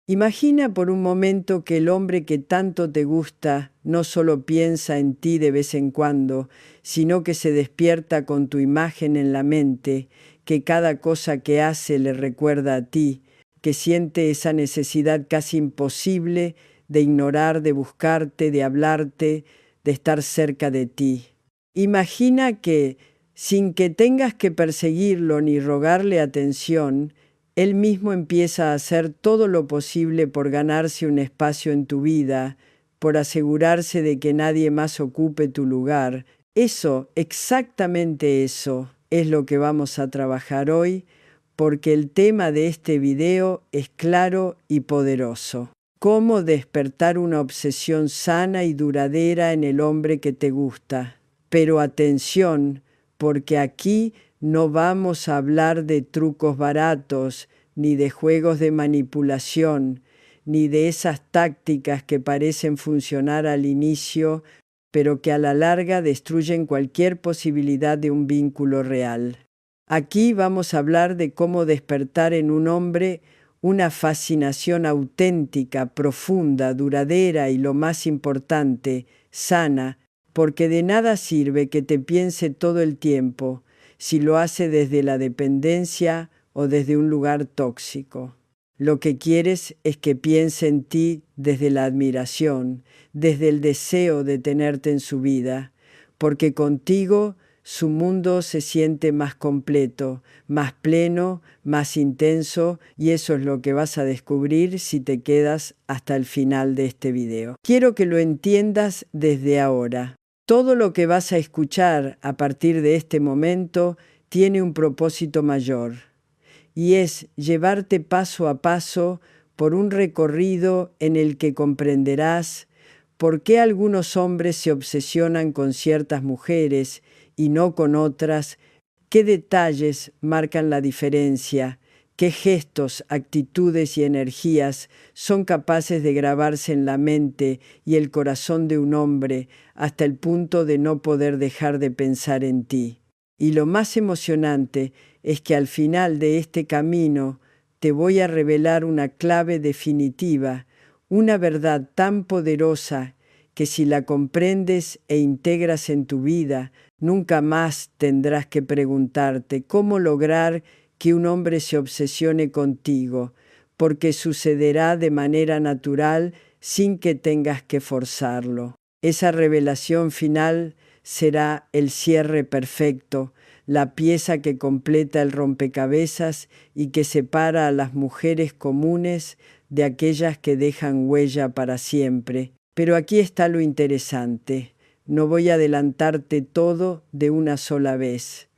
Imagina por un momento que el hombre que tanto te gusta no solo piensa en ti de vez en cuando, sino que se despierta con tu imagen en la mente, que cada cosa que hace le recuerda a ti, que siente esa necesidad casi imposible de ignorar, de buscarte, de hablarte, de estar cerca de ti. Imagina que, sin que tengas que perseguirlo ni rogarle atención, él mismo empieza a hacer todo lo posible por ganarse un espacio en tu vida, por asegurarse de que nadie más ocupe tu lugar. Eso, exactamente eso, es lo que vamos a trabajar hoy, porque el tema de este video es claro y poderoso. Cómo despertar una obsesión sana y duradera en el hombre que te gusta. Pero atención, porque aquí no vamos a hablar de trucos baratos, ni de juegos de manipulación, ni de esas tácticas que parecen funcionar al inicio, pero que a la larga destruyen cualquier posibilidad de un vínculo real. Aquí vamos a hablar de cómo despertar en un hombre una fascinación auténtica, profunda, duradera y, lo más importante, sana, porque de nada sirve que te piense todo el tiempo si lo hace desde la dependencia o desde un lugar tóxico. Lo que quieres es que piense en ti desde la admiración, desde el deseo de tenerte en su vida, porque contigo su mundo se siente más completo, más pleno, más intenso, y eso es lo que vas a descubrir si te quedas hasta el final de este video. Quiero que lo entiendas desde ahora. Todo lo que vas a escuchar a partir de este momento tiene un propósito mayor, y es llevarte paso a paso por un recorrido en el que comprenderás por qué algunos hombres se obsesionan con ciertas mujeres y no con otras, qué detalles marcan la diferencia, qué gestos, actitudes y energías son capaces de grabarse en la mente y el corazón de un hombre hasta el punto de no poder dejar de pensar en ti. Y lo más emocionante es que al final de este camino te voy a revelar una clave definitiva, una verdad tan poderosa que si la comprendes e integras en tu vida, nunca más tendrás que preguntarte cómo lograr que un hombre se obsesione contigo, porque sucederá de manera natural sin que tengas que forzarlo. Esa revelación final será el cierre perfecto, la pieza que completa el rompecabezas y que separa a las mujeres comunes de aquellas que dejan huella para siempre. Pero aquí está lo interesante. No voy a adelantarte todo de una sola vez,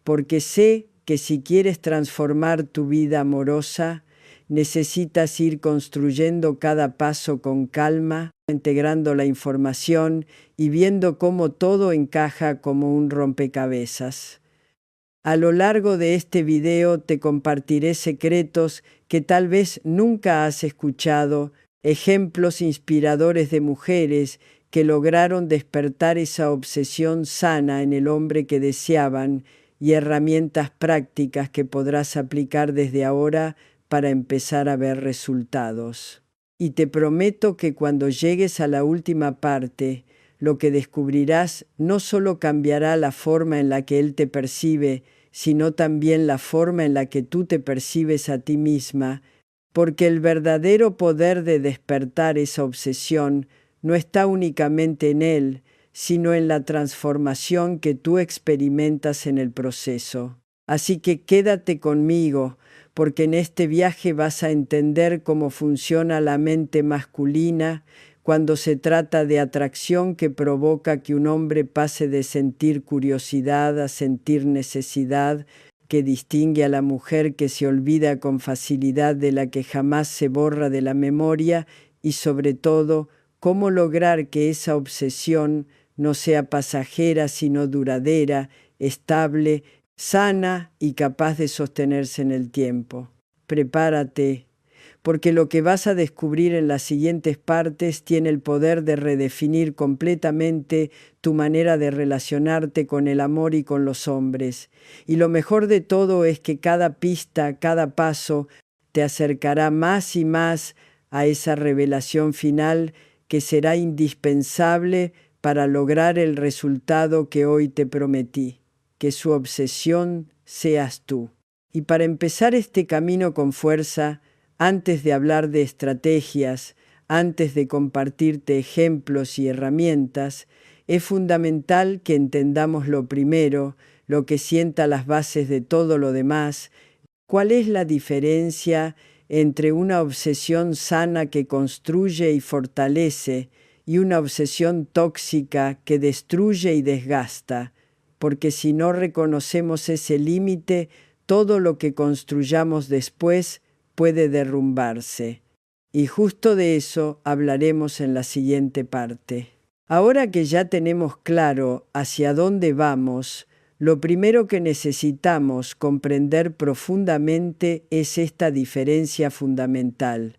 porque sé que si quieres transformar tu vida amorosa, necesitas ir construyendo cada paso con calma, integrando la información y viendo cómo todo encaja como un rompecabezas. A lo largo de este video te compartiré secretos que tal vez nunca has escuchado, ejemplos inspiradores de mujeres que lograron despertar esa obsesión sana en el hombre que deseaban y herramientas prácticas que podrás aplicar desde ahora para empezar a ver resultados. Y te prometo que cuando llegues a la última parte, lo que descubrirás no solo cambiará la forma en la que él te percibe, sino también la forma en la que tú te percibes a ti misma, porque el verdadero poder de despertar esa obsesión no está únicamente en él, sino en la transformación que tú experimentas en el proceso. Así que quédate conmigo, porque en este viaje vas a entender cómo funciona la mente masculina cuando se trata de atracción que provoca que un hombre pase de sentir curiosidad a sentir necesidad, que distingue a la mujer que se olvida con facilidad de la que jamás se borra de la memoria, y sobre todo, cómo lograr que esa obsesión no sea pasajera sino duradera, estable, sana y capaz de sostenerse en el tiempo. Prepárate, porque lo que vas a descubrir en las siguientes partes tiene el poder de redefinir completamente tu manera de relacionarte con el amor y con los hombres. Y lo mejor de todo es que cada pista, cada paso, te acercará más y más a esa revelación final que será indispensable para lograr el resultado que hoy te prometí, que su obsesión seas tú. Y para empezar este camino con fuerza, antes de hablar de estrategias, antes de compartirte ejemplos y herramientas, es fundamental que entendamos lo primero, lo que sienta las bases de todo lo demás. ¿Cuál es la diferencia entre una obsesión sana que construye y fortalece y una obsesión tóxica que destruye y desgasta? Porque si no reconocemos ese límite, todo lo que construyamos después puede derrumbarse. Y justo de eso hablaremos en la siguiente parte. Ahora que ya tenemos claro hacia dónde vamos, lo primero que necesitamos comprender profundamente es esta diferencia fundamental,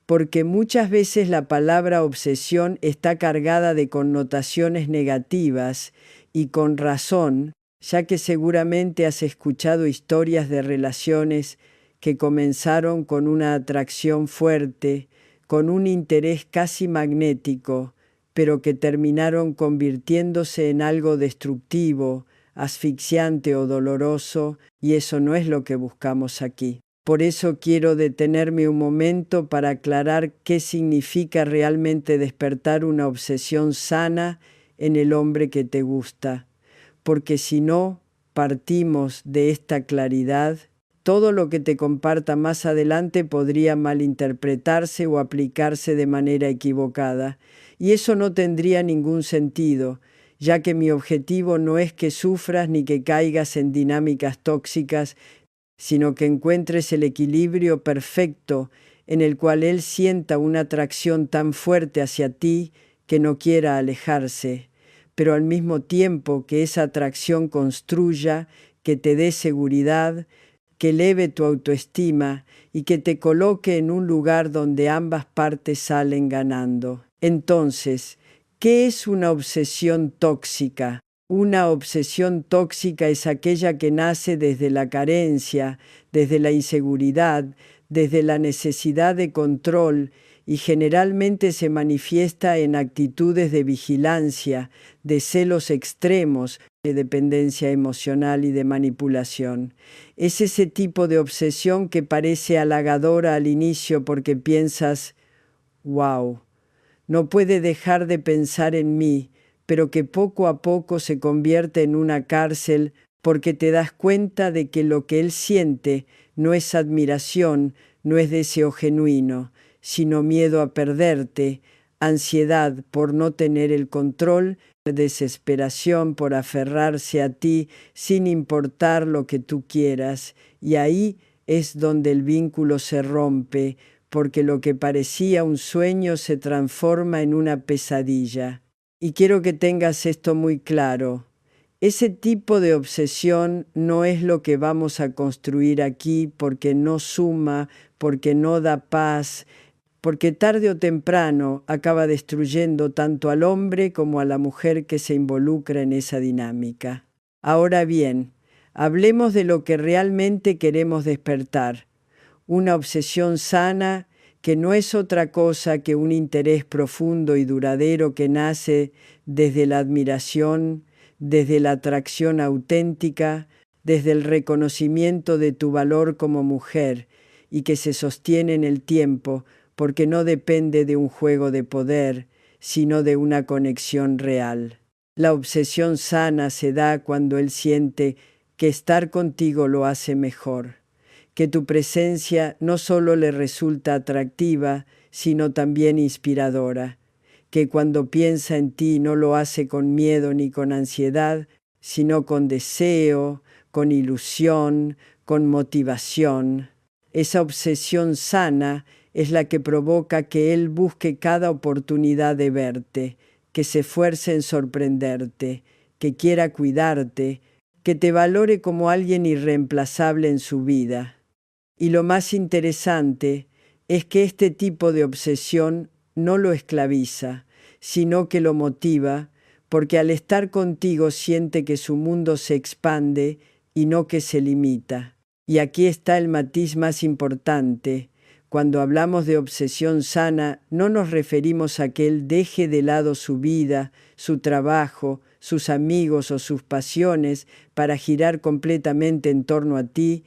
porque muchas veces la palabra obsesión está cargada de connotaciones negativas y con razón, ya que seguramente has escuchado historias de relaciones que comenzaron con una atracción fuerte, con un interés casi magnético, pero que terminaron convirtiéndose en algo destructivo, asfixiante o doloroso, y eso no es lo que buscamos aquí. Por eso quiero detenerme un momento para aclarar qué significa realmente despertar una obsesión sana en el hombre que te gusta, porque si no partimos de esta claridad, todo lo que te comparta más adelante podría malinterpretarse o aplicarse de manera equivocada, y eso no tendría ningún sentido, ya que mi objetivo no es que sufras ni que caigas en dinámicas tóxicas, sino que encuentres el equilibrio perfecto en el cual él sienta una atracción tan fuerte hacia ti que no quiera alejarse, pero al mismo tiempo que esa atracción construya, que te dé seguridad, que eleve tu autoestima y que te coloque en un lugar donde ambas partes salen ganando. Entonces, ¿qué es una obsesión tóxica? Una obsesión tóxica es aquella que nace desde la carencia, desde la inseguridad, desde la necesidad de control y generalmente se manifiesta en actitudes de vigilancia, de celos extremos, de dependencia emocional y de manipulación. Es ese tipo de obsesión que parece halagadora al inicio porque piensas, wow, no puede dejar de pensar en mí, pero que poco a poco se convierte en una cárcel porque te das cuenta de que lo que él siente no es admiración, no es deseo genuino, sino miedo a perderte, ansiedad por no tener el control, desesperación por aferrarse a ti sin importar lo que tú quieras, y ahí es donde el vínculo se rompe, porque lo que parecía un sueño se transforma en una pesadilla. Y quiero que tengas esto muy claro. Ese tipo de obsesión no es lo que vamos a construir aquí porque no suma, porque no da paz, porque tarde o temprano acaba destruyendo tanto al hombre como a la mujer que se involucra en esa dinámica. Ahora bien, hablemos de lo que realmente queremos despertar. Una obsesión sana que no es otra cosa que un interés profundo y duradero que nace desde la admiración, desde la atracción auténtica, desde el reconocimiento de tu valor como mujer y que se sostiene en el tiempo porque no depende de un juego de poder, sino de una conexión real. La obsesión sana se da cuando él siente que estar contigo lo hace mejor, que tu presencia no solo le resulta atractiva, sino también inspiradora, que cuando piensa en ti no lo hace con miedo ni con ansiedad, sino con deseo, con ilusión, con motivación. Esa obsesión sana es la que provoca que él busque cada oportunidad de verte, que se esfuerce en sorprenderte, que quiera cuidarte, que te valore como alguien irreemplazable en su vida. Y lo más interesante es que este tipo de obsesión no lo esclaviza, sino que lo motiva, porque al estar contigo siente que su mundo se expande y no que se limita. Y aquí está el matiz más importante, Cuando hablamos de obsesión sana, no nos referimos a que él deje de lado su vida, su trabajo, sus amigos o sus pasiones para girar completamente en torno a ti,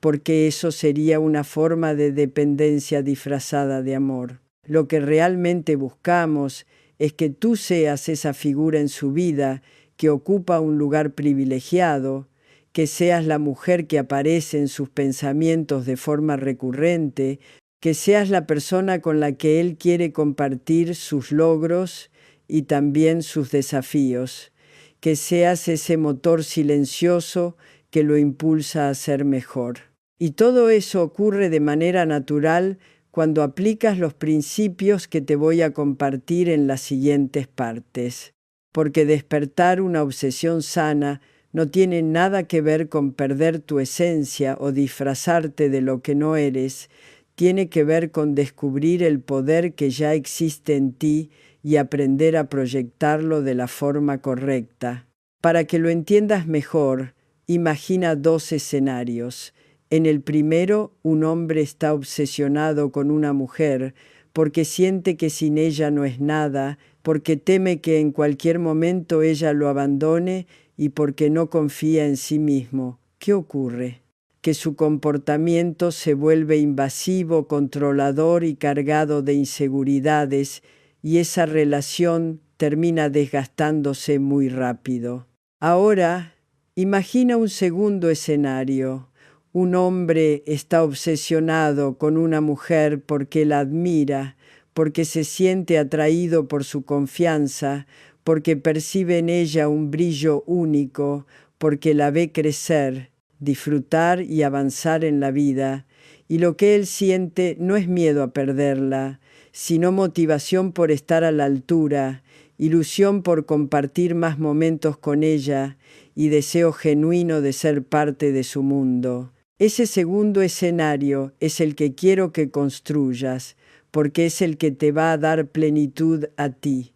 porque eso sería una forma de dependencia disfrazada de amor. Lo que realmente buscamos es que tú seas esa figura en su vida que ocupa un lugar privilegiado, que seas la mujer que aparece en sus pensamientos de forma recurrente, que seas la persona con la que él quiere compartir sus logros y también sus desafíos, que seas ese motor silencioso que lo impulsa a ser mejor. Y todo eso ocurre de manera natural cuando aplicas los principios que te voy a compartir en las siguientes partes. Porque despertar una obsesión sana no tiene nada que ver con perder tu esencia o disfrazarte de lo que no eres, tiene que ver con descubrir el poder que ya existe en ti y aprender a proyectarlo de la forma correcta. Para que lo entiendas mejor, imagina dos escenarios. En el primero, un hombre está obsesionado con una mujer porque siente que sin ella no es nada, porque teme que en cualquier momento ella lo abandone y porque no confía en sí mismo. ¿Qué ocurre? Que su comportamiento se vuelve invasivo, controlador y cargado de inseguridades, y esa relación termina desgastándose muy rápido. Ahora, imagina un segundo escenario. Un hombre está obsesionado con una mujer porque la admira, porque se siente atraído por su confianza, porque percibe en ella un brillo único, porque la ve crecer, disfrutar y avanzar en la vida, y lo que él siente no es miedo a perderla, sino motivación por estar a la altura, ilusión por compartir más momentos con ella y deseo genuino de ser parte de su mundo. Ese segundo escenario es el que quiero que construyas, porque es el que te va a dar plenitud a ti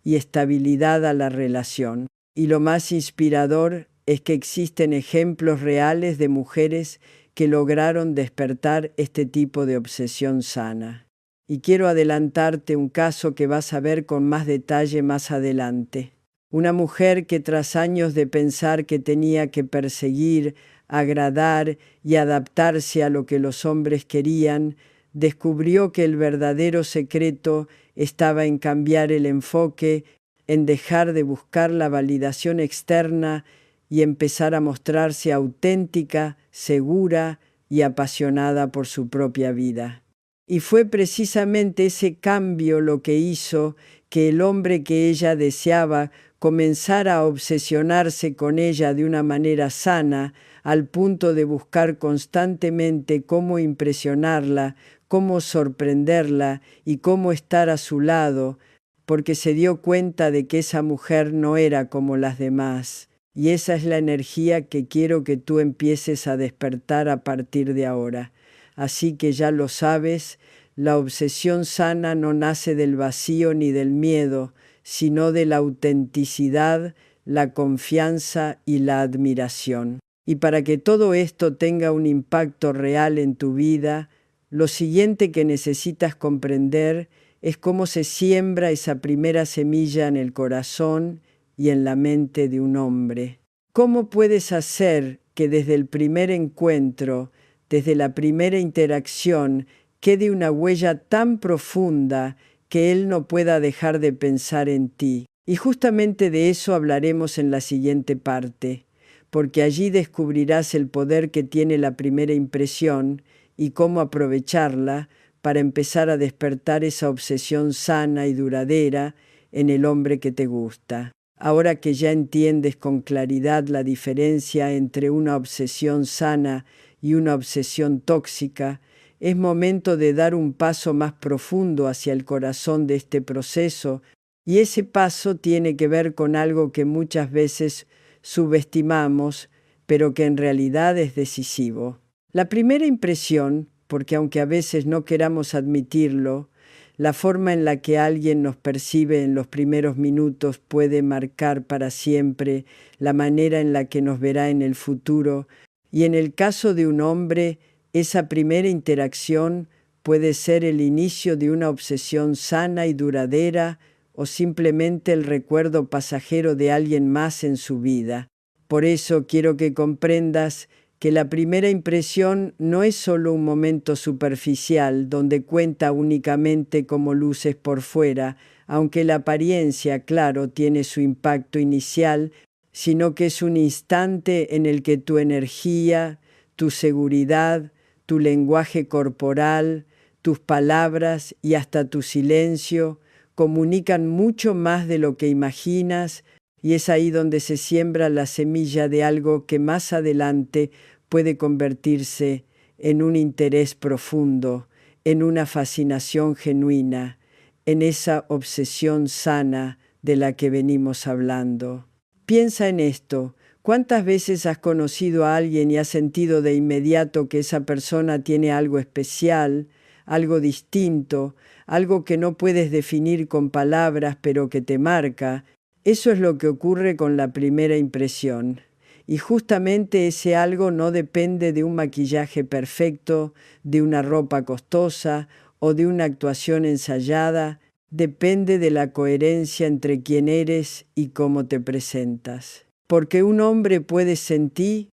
y estabilidad a la relación. Y lo más inspirador es que existen ejemplos reales de mujeres que lograron despertar este tipo de obsesión sana. Y quiero adelantarte un caso que vas a ver con más detalle más adelante. Una mujer que tras años de pensar que tenía que perseguir, agradar y adaptarse a lo que los hombres querían, descubrió que el verdadero secreto estaba en cambiar el enfoque, en dejar de buscar la validación externa y empezar a mostrarse auténtica, segura y apasionada por su propia vida. Y fue precisamente ese cambio lo que hizo que el hombre que ella deseaba comenzara a obsesionarse con ella de una manera sana, al punto de buscar constantemente cómo impresionarla, cómo sorprenderla y cómo estar a su lado, porque se dio cuenta de que esa mujer no era como las demás. Y esa es la energía que quiero que tú empieces a despertar a partir de ahora. Así que ya lo sabes, la obsesión sana no nace del vacío ni del miedo, sino de la autenticidad, la confianza y la admiración. Y para que todo esto tenga un impacto real en tu vida, lo siguiente que necesitas comprender es cómo se siembra esa primera semilla en el corazón y en la mente de un hombre. ¿Cómo puedes hacer que desde el primer encuentro, desde la primera interacción, quede una huella tan profunda que él no pueda dejar de pensar en ti? Y justamente de eso hablaremos en la siguiente parte, porque allí descubrirás el poder que tiene la primera impresión y cómo aprovecharla para empezar a despertar esa obsesión sana y duradera en el hombre que te gusta. Ahora que ya entiendes con claridad la diferencia entre una obsesión sana y una obsesión tóxica, es momento de dar un paso más profundo hacia el corazón de este proceso, y ese paso tiene que ver con algo que muchas veces subestimamos, pero que en realidad es decisivo. La primera impresión, porque aunque a veces no queramos admitirlo, la forma en la que alguien nos percibe en los primeros minutos puede marcar para siempre la manera en la que nos verá en el futuro, y en el caso de un hombre, esa primera interacción puede ser el inicio de una obsesión sana y duradera o simplemente el recuerdo pasajero de alguien más en su vida. Por eso quiero que comprendas que la primera impresión no es solo un momento superficial donde cuenta únicamente como luces por fuera, aunque la apariencia, claro, tiene su impacto inicial, sino que es un instante en el que tu energía, tu seguridad, tu lenguaje corporal, tus palabras y hasta tu silencio comunican mucho más de lo que imaginas, y es ahí donde se siembra la semilla de algo que más adelante puede convertirse en un interés profundo, en una fascinación genuina, en esa obsesión sana de la que venimos hablando. Piensa en esto. ¿Cuántas veces has conocido a alguien y has sentido de inmediato que esa persona tiene algo especial, algo distinto, algo que no puedes definir con palabras, pero que te marca? Eso es lo que ocurre con la primera impresión. Y justamente ese algo no depende de un maquillaje perfecto, de una ropa costosa o de una actuación ensayada. Depende de la coherencia entre quién eres y cómo te presentas. Porque un hombre puede sentir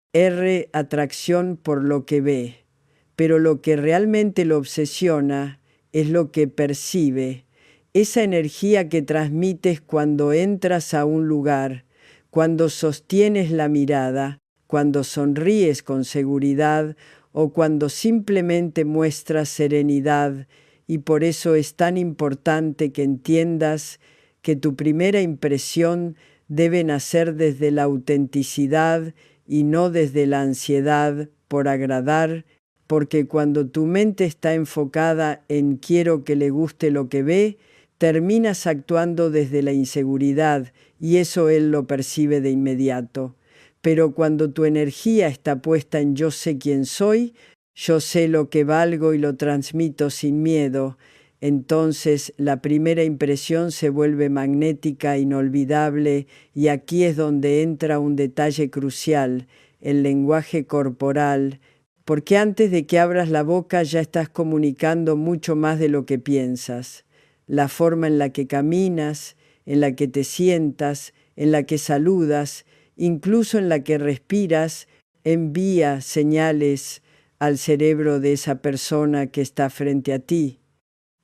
atracción por lo que ve, pero lo que realmente lo obsesiona es lo que percibe, esa energía que transmites cuando entras a un lugar, cuando sostienes la mirada, cuando sonríes con seguridad o cuando simplemente muestras serenidad. Y por eso es tan importante que entiendas que tu primera impresión debe nacer desde la autenticidad y no desde la ansiedad por agradar, porque cuando tu mente está enfocada en quiero que le guste lo que ve, terminas actuando desde la inseguridad y eso él lo percibe de inmediato. Pero cuando tu energía está puesta en yo sé quién soy, yo sé lo que valgo y lo transmito sin miedo, entonces la primera impresión se vuelve magnética, inolvidable, y aquí es donde entra un detalle crucial, el lenguaje corporal, porque antes de que abras la boca ya estás comunicando mucho más de lo que piensas. La forma en la que caminas, en la que te sientas, en la que saludas, incluso en la que respiras, envía señales al cerebro de esa persona que está frente a ti.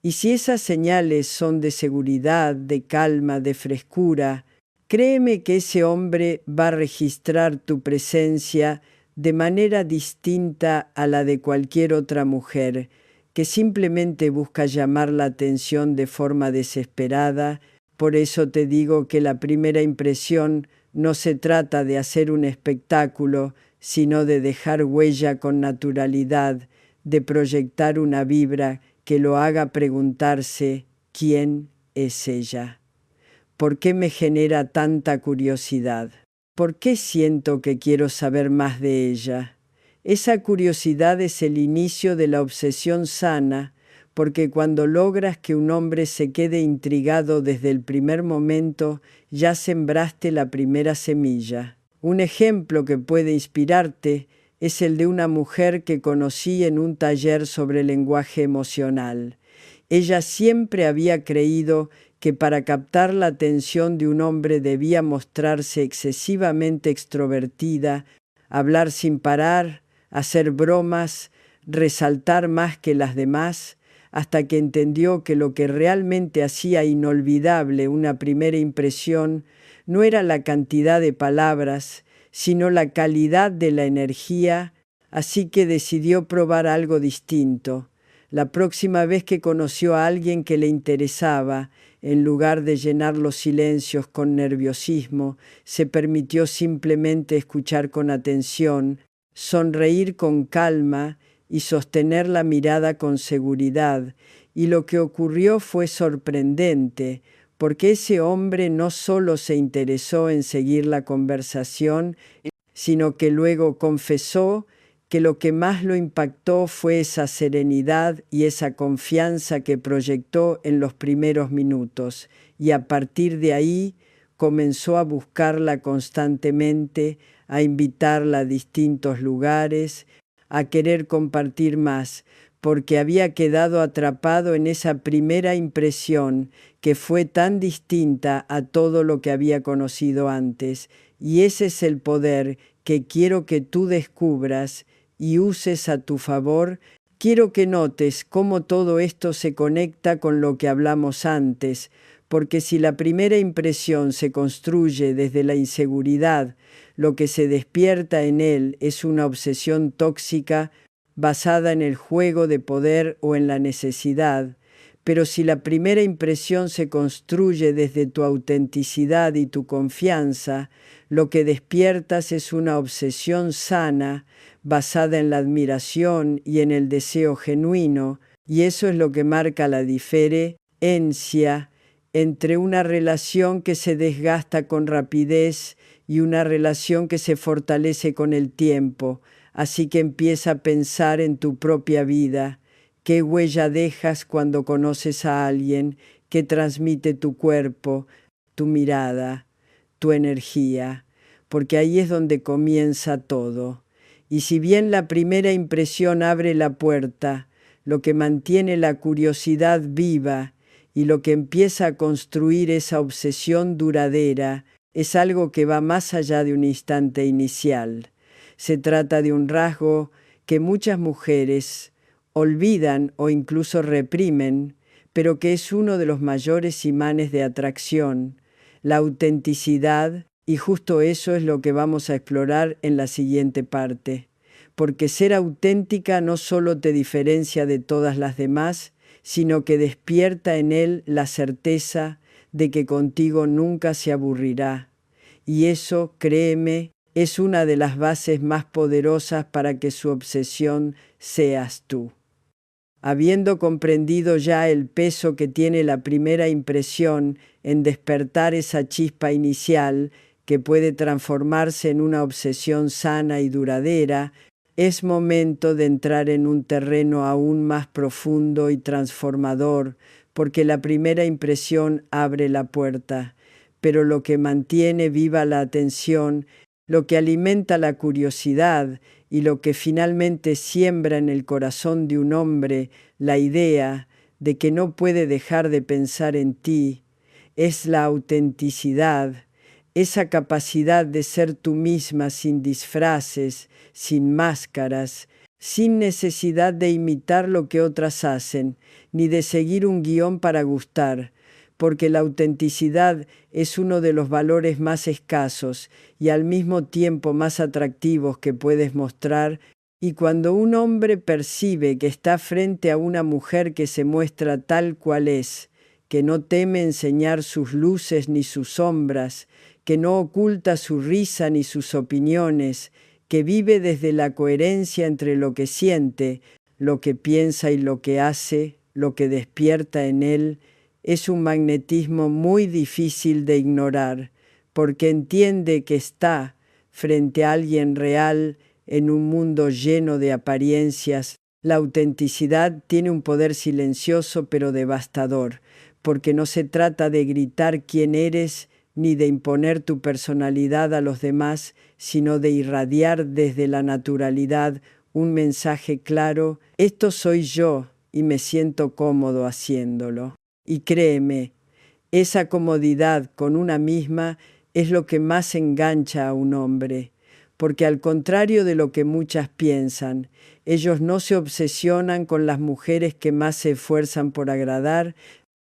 Y si esas señales son de seguridad, de calma, de frescura, créeme que ese hombre va a registrar tu presencia de manera distinta a la de cualquier otra mujer, que simplemente busca llamar la atención de forma desesperada. Por eso te digo que la primera impresión no se trata de hacer un espectáculo, sino de dejar huella con naturalidad, de proyectar una vibra que lo haga preguntarse ¿quién es ella? ¿Por qué me genera tanta curiosidad? ¿Por qué siento que quiero saber más de ella? Esa curiosidad es el inicio de la obsesión sana, porque cuando logras que un hombre se quede intrigado desde el primer momento, ya sembraste la primera semilla. Un ejemplo que puede inspirarte es el de una mujer que conocí en un taller sobre lenguaje emocional. Ella siempre había creído que para captar la atención de un hombre debía mostrarse excesivamente extrovertida, hablar sin parar, hacer bromas, resaltar más que las demás, hasta que entendió que lo que realmente hacía inolvidable una primera impresión no era la cantidad de palabras, sino la calidad de la energía, así que decidió probar algo distinto. La próxima vez que conoció a alguien que le interesaba, en lugar de llenar los silencios con nerviosismo, se permitió simplemente escuchar con atención, sonreír con calma y sostener la mirada con seguridad. Y lo que ocurrió fue sorprendente, porque ese hombre no solo se interesó en seguir la conversación, sino que luego confesó que lo que más lo impactó fue esa serenidad y esa confianza que proyectó en los primeros minutos, y a partir de ahí comenzó a buscarla constantemente, a invitarla a distintos lugares, a querer compartir más, porque había quedado atrapado en esa primera impresión que fue tan distinta a todo lo que había conocido antes. Y ese es el poder que quiero que tú descubras y uses a tu favor. Quiero que notes cómo todo esto se conecta con lo que hablamos antes, porque si la primera impresión se construye desde la inseguridad, lo que se despierta en él es una obsesión tóxica basada en el juego de poder o en la necesidad. Pero si la primera impresión se construye desde tu autenticidad y tu confianza, lo que despiertas es una obsesión sana, basada en la admiración y en el deseo genuino, y eso es lo que marca la diferencia entre una relación que se desgasta con rapidez y una relación que se fortalece con el tiempo. Así que empieza a pensar en tu propia vida. ¿Qué huella dejas cuando conoces a alguien? ¿Qué transmite tu cuerpo, tu mirada, tu energía? Porque ahí es donde comienza todo. Y si bien la primera impresión abre la puerta, lo que mantiene la curiosidad viva y lo que empieza a construir esa obsesión duradera es algo que va más allá de un instante inicial. Se trata de un rasgo que muchas mujeres olvidan o incluso reprimen, pero que es uno de los mayores imanes de atracción, la autenticidad, y justo eso es lo que vamos a explorar en la siguiente parte. Porque ser auténtica no solo te diferencia de todas las demás, sino que despierta en él la certeza de que contigo nunca se aburrirá. Y eso, créeme, es una de las bases más poderosas para que su obsesión seas tú. Habiendo comprendido ya el peso que tiene la primera impresión en despertar esa chispa inicial que puede transformarse en una obsesión sana y duradera, es momento de entrar en un terreno aún más profundo y transformador, porque la primera impresión abre la puerta, pero lo que mantiene viva la atención, lo que alimenta la curiosidad y lo que finalmente siembra en el corazón de un hombre la idea de que no puede dejar de pensar en ti, es la autenticidad, esa capacidad de ser tú misma sin disfraces, sin máscaras, sin necesidad de imitar lo que otras hacen, ni de seguir un guión para gustar, porque la autenticidad es uno de los valores más escasos y al mismo tiempo más atractivos que puedes mostrar. Y cuando un hombre percibe que está frente a una mujer que se muestra tal cual es, que no teme enseñar sus luces ni sus sombras, que no oculta su risa ni sus opiniones, que vive desde la coherencia entre lo que siente, lo que piensa y lo que hace, lo que despierta en él, es un magnetismo muy difícil de ignorar, porque entiende que está frente a alguien real en un mundo lleno de apariencias. La autenticidad tiene un poder silencioso pero devastador, porque no se trata de gritar quién eres ni de imponer tu personalidad a los demás, sino de irradiar desde la naturalidad un mensaje claro: esto soy yo y me siento cómodo haciéndolo. Y créeme, esa comodidad con una misma es lo que más engancha a un hombre, porque al contrario de lo que muchas piensan, ellos no se obsesionan con las mujeres que más se esfuerzan por agradar,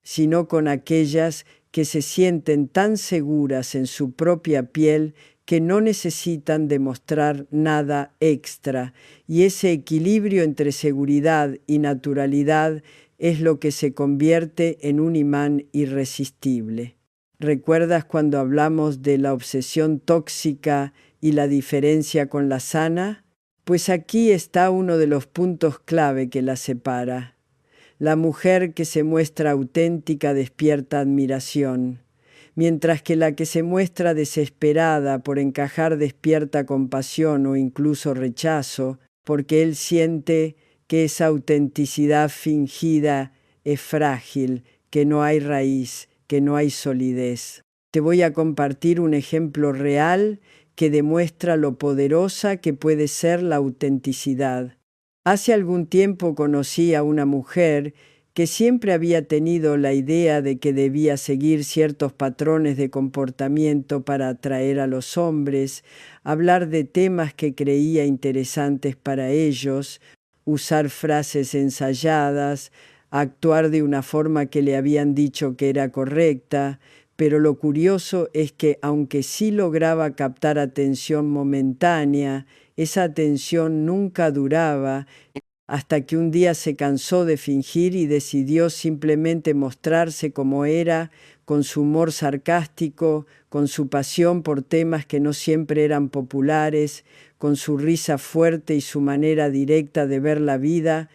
sino con aquellas que se sienten tan seguras en su propia piel que no necesitan demostrar nada extra, y ese equilibrio entre seguridad y naturalidad es lo que se convierte en un imán irresistible. ¿Recuerdas cuando hablamos de la obsesión tóxica y la diferencia con la sana? Pues aquí está uno de los puntos clave que la separa. La mujer que se muestra auténtica despierta admiración, mientras que la que se muestra desesperada por encajar despierta compasión o incluso rechazo, porque él siente que esa autenticidad fingida es frágil, que no hay raíz, que no hay solidez. Te voy a compartir un ejemplo real que demuestra lo poderosa que puede ser la autenticidad. Hace algún tiempo conocí a una mujer que siempre había tenido la idea de que debía seguir ciertos patrones de comportamiento para atraer a los hombres, hablar de temas que creía interesantes para ellos, usar frases ensayadas, actuar de una forma que le habían dicho que era correcta, pero lo curioso es que aunque sí lograba captar atención momentánea, esa atención nunca duraba hasta que un día se cansó de fingir y decidió simplemente mostrarse como era, con su humor sarcástico, con su pasión por temas que no siempre eran populares, con su risa fuerte y su manera directa de ver la vida.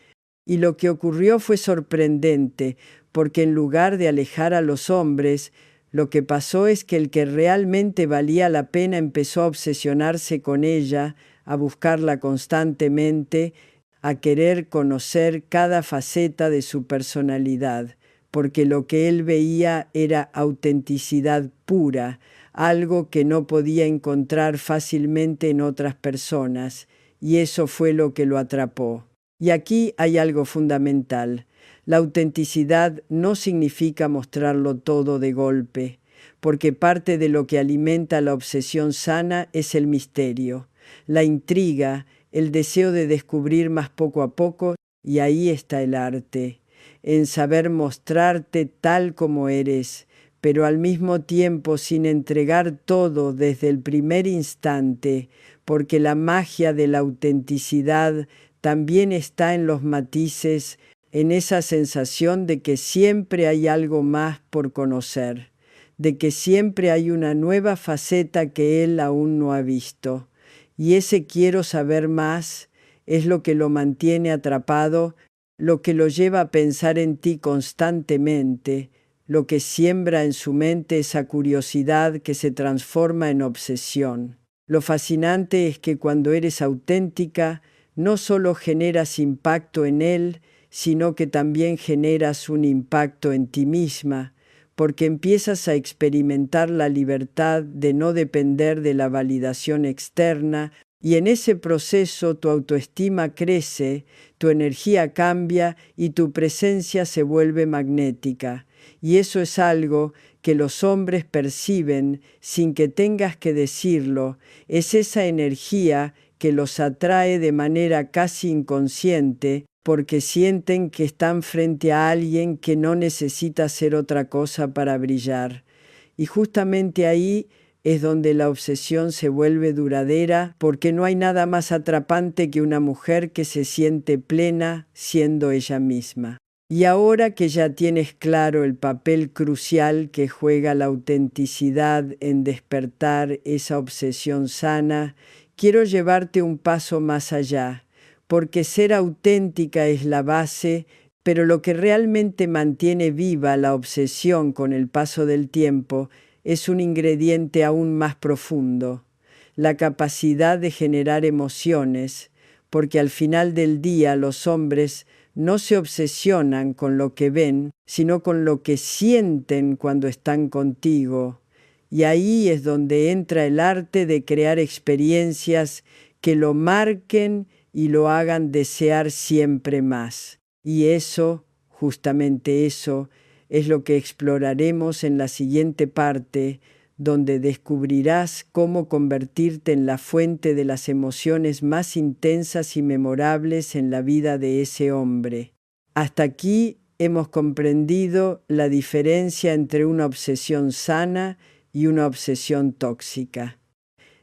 Y lo que ocurrió fue sorprendente, porque en lugar de alejar a los hombres, lo que pasó es que el que realmente valía la pena empezó a obsesionarse con ella, a buscarla constantemente, a querer conocer cada faceta de su personalidad, porque lo que él veía era autenticidad pura, algo que no podía encontrar fácilmente en otras personas, y eso fue lo que lo atrapó. Y aquí hay algo fundamental. La autenticidad no significa mostrarlo todo de golpe, porque parte de lo que alimenta la obsesión sana es el misterio, la intriga, el deseo de descubrir más poco a poco, y ahí está el arte, en saber mostrarte tal como eres, pero al mismo tiempo sin entregar todo desde el primer instante, porque la magia de la autenticidad también está en los matices, en esa sensación de que siempre hay algo más por conocer, de que siempre hay una nueva faceta que él aún no ha visto. Y ese quiero saber más es lo que lo mantiene atrapado, lo que lo lleva a pensar en ti constantemente, lo que siembra en su mente esa curiosidad que se transforma en obsesión. Lo fascinante es que cuando eres auténtica, no solo generas impacto en él, sino que también generas un impacto en ti misma, porque empiezas a experimentar la libertad de no depender de la validación externa, y en ese proceso tu autoestima crece, tu energía cambia y tu presencia se vuelve magnética. Y eso es algo que los hombres perciben sin que tengas que decirlo, es esa energía que los atrae de manera casi inconsciente, porque sienten que están frente a alguien que no necesita hacer otra cosa para brillar. Y justamente ahí es donde la obsesión se vuelve duradera, porque no hay nada más atrapante que una mujer que se siente plena siendo ella misma. Y ahora que ya tienes claro el papel crucial que juega la autenticidad en despertar esa obsesión sana, quiero llevarte un paso más allá, porque ser auténtica es la base, pero lo que realmente mantiene viva la obsesión con el paso del tiempo es un ingrediente aún más profundo, la capacidad de generar emociones, porque al final del día los hombres no se obsesionan con lo que ven, sino con lo que sienten cuando están contigo. Y ahí es donde entra el arte de crear experiencias que lo marquen y lo hagan desear siempre más. Y eso, justamente eso, es lo que exploraremos en la siguiente parte, donde descubrirás cómo convertirte en la fuente de las emociones más intensas y memorables en la vida de ese hombre. Hasta aquí hemos comprendido la diferencia entre una obsesión sana y una obsesión tóxica.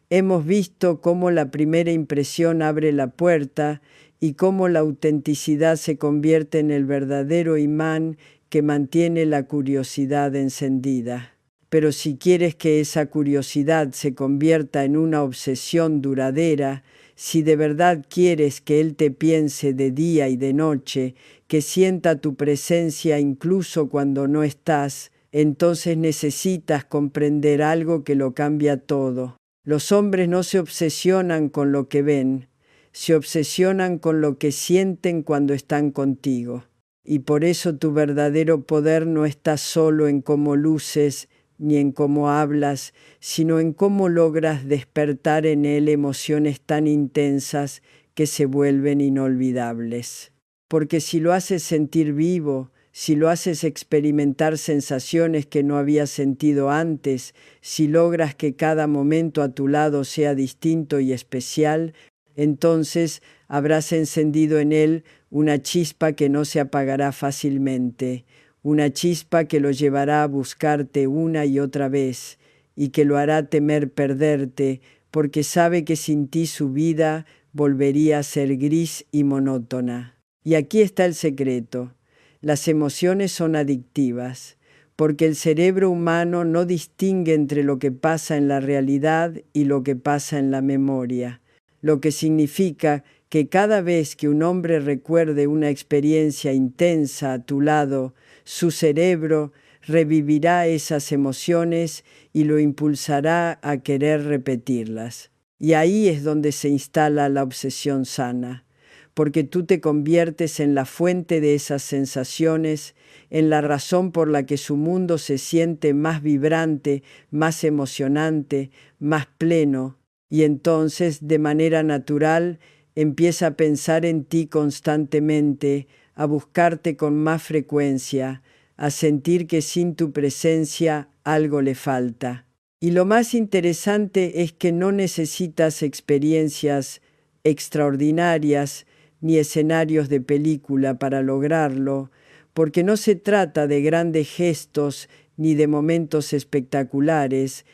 Hemos visto cómo la primera impresión abre la puerta y cómo la autenticidad se convierte en el verdadero imán que mantiene la curiosidad encendida. Pero si quieres que esa curiosidad se convierta en una obsesión duradera, si de verdad quieres que Él te piense de día y de noche, que sienta tu presencia incluso cuando no estás, entonces necesitas comprender algo que lo cambia todo. Los hombres no se obsesionan con lo que ven, se obsesionan con lo que sienten cuando están contigo. Y por eso tu verdadero poder no está solo en cómo luces ni en cómo hablas, sino en cómo logras despertar en él emociones tan intensas que se vuelven inolvidables. Porque si lo haces sentir vivo, si lo haces experimentar sensaciones que no habías sentido antes, si logras que cada momento a tu lado sea distinto y especial, entonces habrás encendido en él una chispa que no se apagará fácilmente, una chispa que lo llevará a buscarte una y otra vez, y que lo hará temer perderte, porque sabe que sin ti su vida volvería a ser gris y monótona. Y aquí está el secreto. Las emociones son adictivas, porque el cerebro humano no distingue entre lo que pasa en la realidad y lo que pasa en la memoria, lo que significa que cada vez que un hombre recuerde una experiencia intensa a tu lado, su cerebro revivirá esas emociones y lo impulsará a querer repetirlas. Y ahí es donde se instala la obsesión sana, porque tú te conviertes en la fuente de esas sensaciones, en la razón por la que su mundo se siente más vibrante, más emocionante, más pleno, y entonces, de manera natural, empieza a pensar en ti constantemente, a buscarte con más frecuencia, a sentir que sin tu presencia algo le falta. Y lo más interesante es que no necesitas experiencias extraordinarias ni escenarios de película para lograrlo, porque no se trata de grandes gestos ni de momentos espectaculares,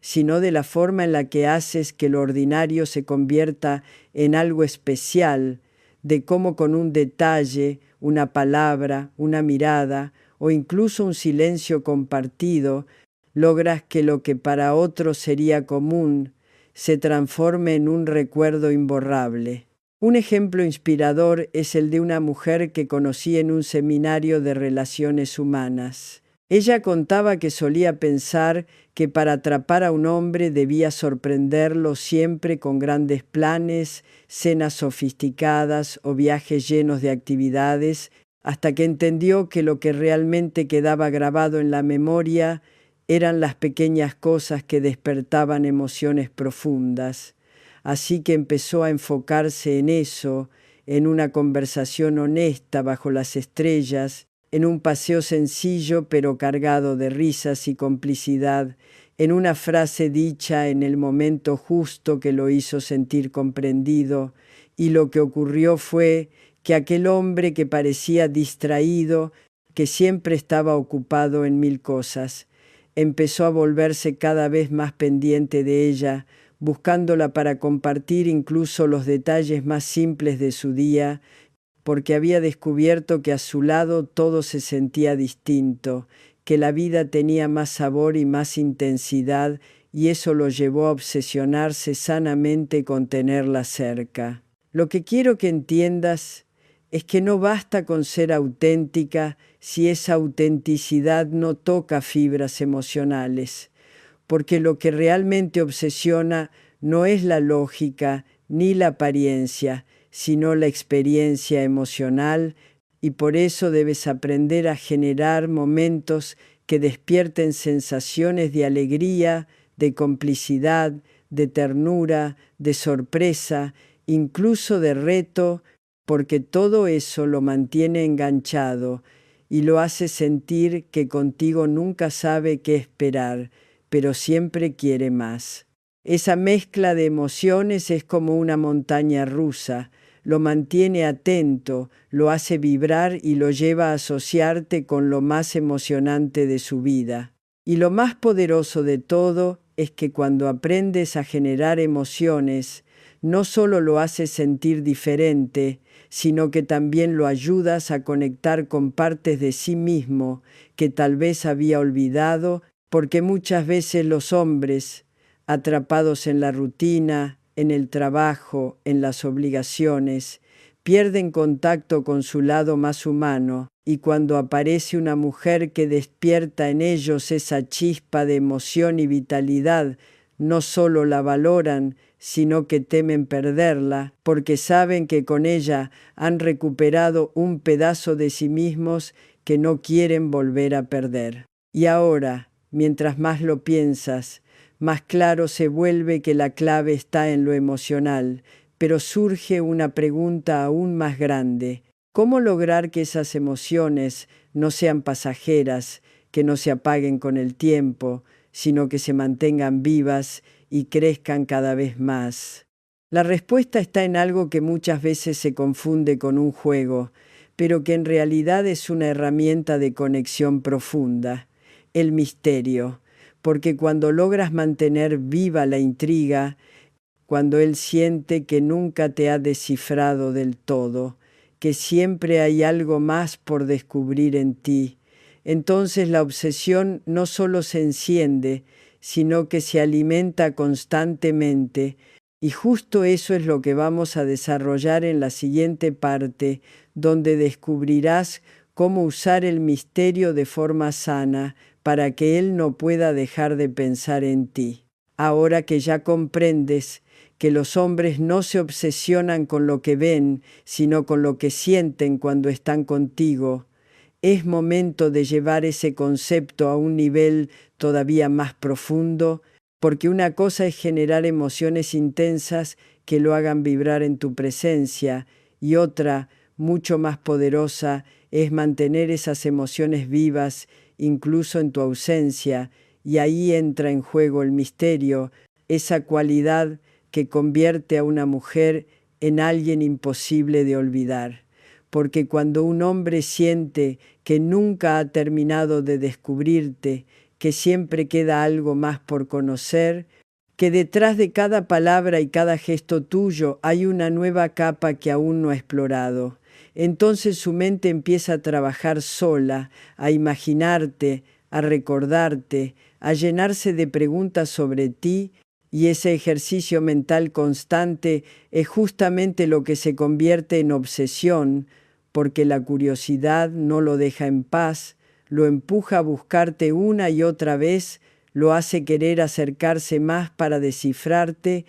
sino de la forma en la que haces que lo ordinario se convierta en algo especial, de cómo con un detalle, una palabra, una mirada o incluso un silencio compartido, logras que lo que para otros sería común se transforme en un recuerdo imborrable. Un ejemplo inspirador es el de una mujer que conocí en un seminario de relaciones humanas. Ella contaba que solía pensar que para atrapar a un hombre debía sorprenderlo siempre con grandes planes, cenas sofisticadas o viajes llenos de actividades, hasta que entendió que lo que realmente quedaba grabado en la memoria eran las pequeñas cosas que despertaban emociones profundas. Así que empezó a enfocarse en eso, en una conversación honesta bajo las estrellas, en un paseo sencillo pero cargado de risas y complicidad, en una frase dicha en el momento justo que lo hizo sentir comprendido, y lo que ocurrió fue que aquel hombre que parecía distraído, que siempre estaba ocupado en mil cosas, empezó a volverse cada vez más pendiente de ella, buscándola para compartir incluso los detalles más simples de su día, porque había descubierto que a su lado todo se sentía distinto, que la vida tenía más sabor y más intensidad, y eso lo llevó a obsesionarse sanamente con tenerla cerca. Lo que quiero que entiendas es que no basta con ser auténtica si esa autenticidad no toca fibras emocionales, porque lo que realmente obsesiona no es la lógica ni la apariencia, sino la experiencia emocional, y por eso debes aprender a generar momentos que despierten sensaciones de alegría, de complicidad, de ternura, de sorpresa, incluso de reto, porque todo eso lo mantiene enganchado y lo hace sentir que contigo nunca sabe qué esperar, pero siempre quiere más. Esa mezcla de emociones es como una montaña rusa, lo mantiene atento, lo hace vibrar y lo lleva a asociarte con lo más emocionante de su vida. Y lo más poderoso de todo es que cuando aprendes a generar emociones, no solo lo haces sentir diferente, sino que también lo ayudas a conectar con partes de sí mismo que tal vez había olvidado, porque muchas veces los hombres, atrapados en la rutina, en el trabajo, en las obligaciones, pierden contacto con su lado más humano, y cuando aparece una mujer que despierta en ellos esa chispa de emoción y vitalidad, no solo la valoran, sino que temen perderla, porque saben que con ella han recuperado un pedazo de sí mismos que no quieren volver a perder. Y ahora, mientras más lo piensas, más claro se vuelve que la clave está en lo emocional, pero surge una pregunta aún más grande. ¿Cómo lograr que esas emociones no sean pasajeras, que no se apaguen con el tiempo, sino que se mantengan vivas y crezcan cada vez más? La respuesta está en algo que muchas veces se confunde con un juego, pero que en realidad es una herramienta de conexión profunda: el misterio. Porque cuando logras mantener viva la intriga, cuando él siente que nunca te ha descifrado del todo, que siempre hay algo más por descubrir en ti, entonces la obsesión no solo se enciende, sino que se alimenta constantemente. Y justo eso es lo que vamos a desarrollar en la siguiente parte, donde descubrirás cómo usar el misterio de forma sana para que él no pueda dejar de pensar en ti. Ahora que ya comprendes que los hombres no se obsesionan con lo que ven, sino con lo que sienten cuando están contigo, es momento de llevar ese concepto a un nivel todavía más profundo, porque una cosa es generar emociones intensas que lo hagan vibrar en tu presencia, y otra, mucho más poderosa, es mantener esas emociones vivas incluso en tu ausencia, y ahí entra en juego el misterio, esa cualidad que convierte a una mujer en alguien imposible de olvidar. Porque cuando un hombre siente que nunca ha terminado de descubrirte, que siempre queda algo más por conocer, que detrás de cada palabra y cada gesto tuyo hay una nueva capa que aún no ha explorado, entonces su mente empieza a trabajar sola, a imaginarte, a recordarte, a llenarse de preguntas sobre ti, y ese ejercicio mental constante es justamente lo que se convierte en obsesión, porque la curiosidad no lo deja en paz, lo empuja a buscarte una y otra vez, lo hace querer acercarse más para descifrarte,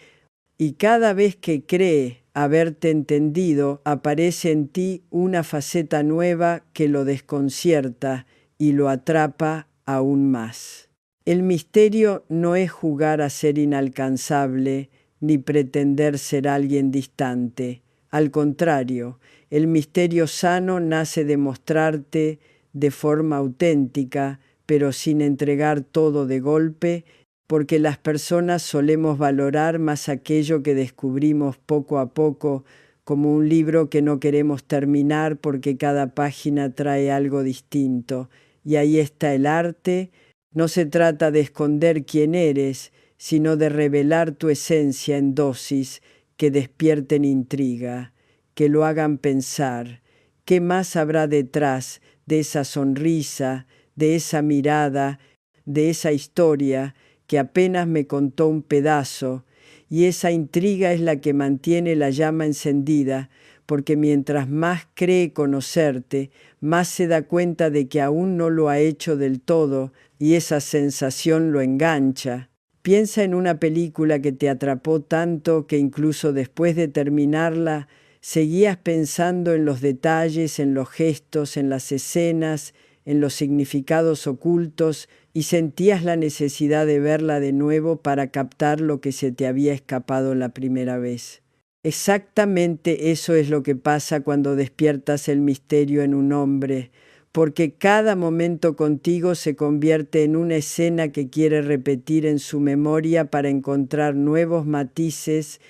y cada vez que cree haberte entendido, aparece en ti una faceta nueva que lo desconcierta y lo atrapa aún más. El misterio no es jugar a ser inalcanzable ni pretender ser alguien distante. Al contrario, el misterio sano nace de mostrarte de forma auténtica, pero sin entregar todo de golpe, porque las personas solemos valorar más aquello que descubrimos poco a poco, como un libro que no queremos terminar porque cada página trae algo distinto. Y ahí está el arte. No se trata de esconder quién eres, sino de revelar tu esencia en dosis que despierten intriga, que lo hagan pensar. ¿Qué más habrá detrás de esa sonrisa, de esa mirada, de esa historia que apenas me contó un pedazo? Y esa intriga es la que mantiene la llama encendida, porque mientras más cree conocerte, más se da cuenta de que aún no lo ha hecho del todo, y esa sensación lo engancha. Piensa en una película que te atrapó tanto que incluso después de terminarla, seguías pensando en los detalles, en los gestos, en las escenas, en los significados ocultos, y sentías la necesidad de verla de nuevo para captar lo que se te había escapado la primera vez. Exactamente eso es lo que pasa cuando despiertas el misterio en un hombre, porque cada momento contigo se convierte en una escena que quiere repetir en su memoria para encontrar nuevos matices,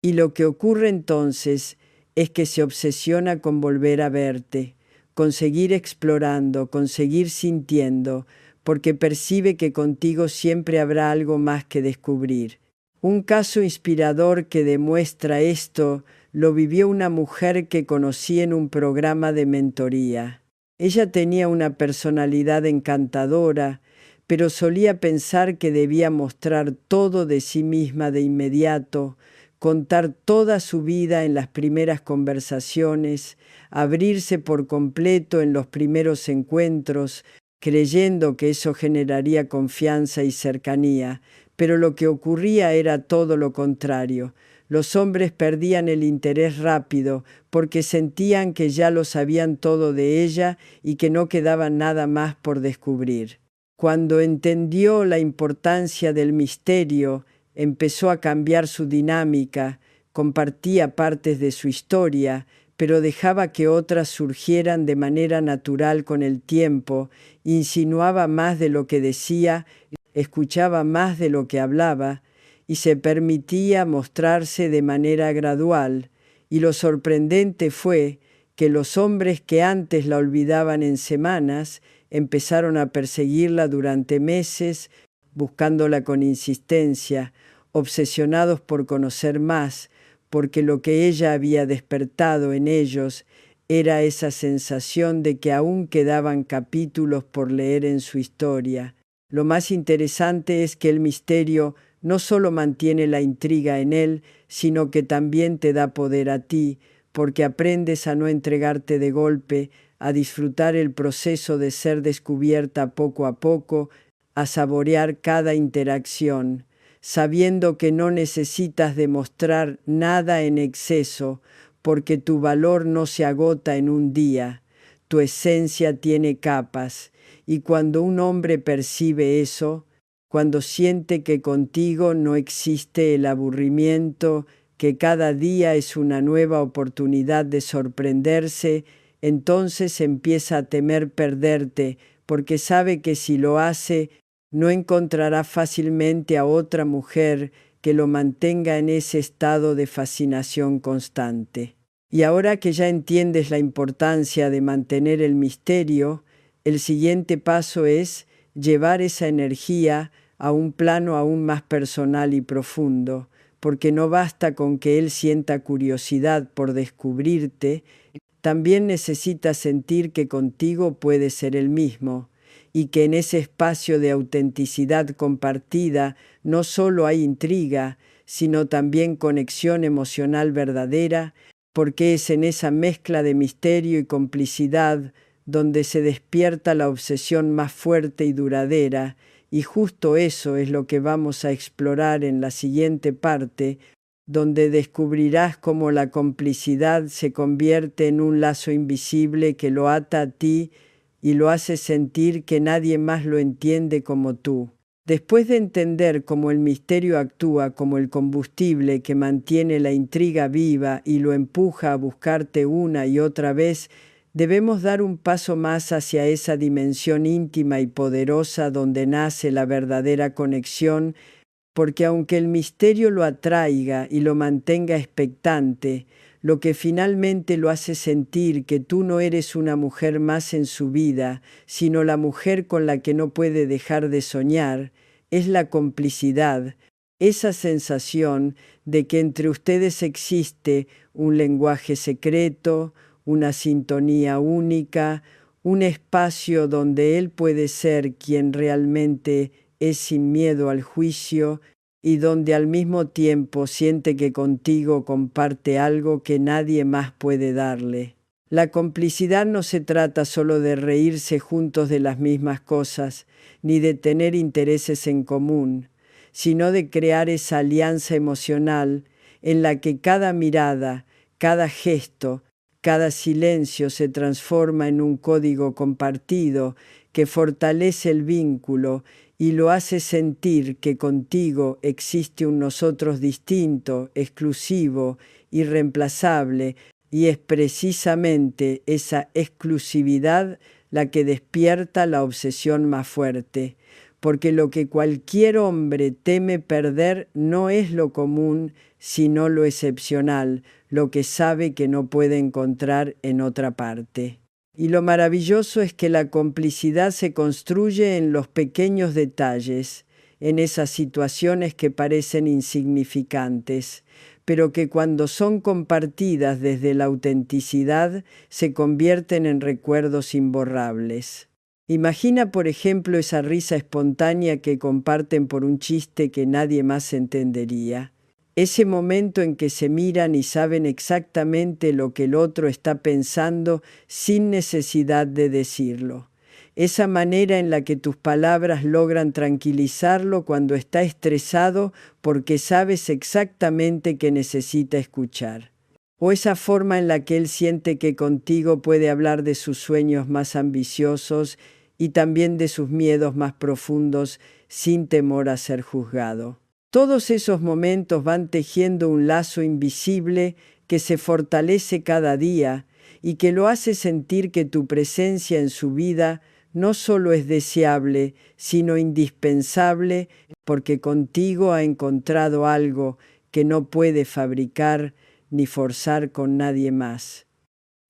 y lo que ocurre entonces es que se obsesiona con volver a verte, con seguir explorando, con seguir sintiendo, porque percibe que contigo siempre habrá algo más que descubrir. Un caso inspirador que demuestra esto lo vivió una mujer que conocí en un programa de mentoría. Ella tenía una personalidad encantadora, pero solía pensar que debía mostrar todo de sí misma de inmediato, contar toda su vida en las primeras conversaciones, abrirse por completo en los primeros encuentros, creyendo que eso generaría confianza y cercanía. Pero lo que ocurría era todo lo contrario. Los hombres perdían el interés rápido porque sentían que ya lo sabían todo de ella y que no quedaba nada más por descubrir. Cuando entendió la importancia del misterio, empezó a cambiar su dinámica, compartía partes de su historia, pero dejaba que otras surgieran de manera natural con el tiempo, insinuaba más de lo que decía, escuchaba más de lo que hablaba, y se permitía mostrarse de manera gradual, y lo sorprendente fue que los hombres que antes la olvidaban en semanas, empezaron a perseguirla durante meses, buscándola con insistencia, obsesionados por conocer más, porque lo que ella había despertado en ellos era esa sensación de que aún quedaban capítulos por leer en su historia. Lo más interesante es que el misterio no solo mantiene la intriga en él, sino que también te da poder a ti, porque aprendes a no entregarte de golpe, a disfrutar el proceso de ser descubierta poco a poco, a saborear cada interacción, sabiendo que no necesitas demostrar nada en exceso, porque tu valor no se agota en un día, tu esencia tiene capas, y cuando un hombre percibe eso, cuando siente que contigo no existe el aburrimiento, que cada día es una nueva oportunidad de sorprenderse, entonces empieza a temer perderte, porque sabe que si lo hace, no encontrará fácilmente a otra mujer que lo mantenga en ese estado de fascinación constante. Y ahora que ya entiendes la importancia de mantener el misterio, el siguiente paso es llevar esa energía a un plano aún más personal y profundo, porque no basta con que él sienta curiosidad por descubrirte, también necesita sentir que contigo puede ser el mismo, y que en ese espacio de autenticidad compartida no solo hay intriga, sino también conexión emocional verdadera, porque es en esa mezcla de misterio y complicidad donde se despierta la obsesión más fuerte y duradera, y justo eso es lo que vamos a explorar en la siguiente parte, donde descubrirás cómo la complicidad se convierte en un lazo invisible que lo ata a ti y lo hace sentir que nadie más lo entiende como tú. Después de entender cómo el misterio actúa como el combustible que mantiene la intriga viva y lo empuja a buscarte una y otra vez, debemos dar un paso más hacia esa dimensión íntima y poderosa donde nace la verdadera conexión, porque aunque el misterio lo atraiga y lo mantenga expectante, lo que finalmente lo hace sentir que tú no eres una mujer más en su vida, sino la mujer con la que no puede dejar de soñar, es la complicidad, esa sensación de que entre ustedes existe un lenguaje secreto, una sintonía única, un espacio donde él puede ser quien realmente es sin miedo al juicio y donde al mismo tiempo siente que contigo comparte algo que nadie más puede darle. La complicidad no se trata solo de reírse juntos de las mismas cosas, ni de tener intereses en común, sino de crear esa alianza emocional en la que cada mirada, cada gesto, cada silencio se transforma en un código compartido que fortalece el vínculo y lo hace sentir que contigo existe un nosotros distinto, exclusivo, irreemplazable, y es precisamente esa exclusividad la que despierta la obsesión más fuerte, porque lo que cualquier hombre teme perder no es lo común, sino lo excepcional, lo que sabe que no puede encontrar en otra parte. Y lo maravilloso es que la complicidad se construye en los pequeños detalles, en esas situaciones que parecen insignificantes, pero que cuando son compartidas desde la autenticidad se convierten en recuerdos imborrables. Imagina, por ejemplo, esa risa espontánea que comparten por un chiste que nadie más entendería. Ese momento en que se miran y saben exactamente lo que el otro está pensando sin necesidad de decirlo. Esa manera en la que tus palabras logran tranquilizarlo cuando está estresado porque sabes exactamente que necesita escuchar. O esa forma en la que él siente que contigo puede hablar de sus sueños más ambiciosos y también de sus miedos más profundos sin temor a ser juzgado. Todos esos momentos van tejiendo un lazo invisible que se fortalece cada día y que lo hace sentir que tu presencia en su vida no solo es deseable, sino indispensable, porque contigo ha encontrado algo que no puede fabricar ni forzar con nadie más.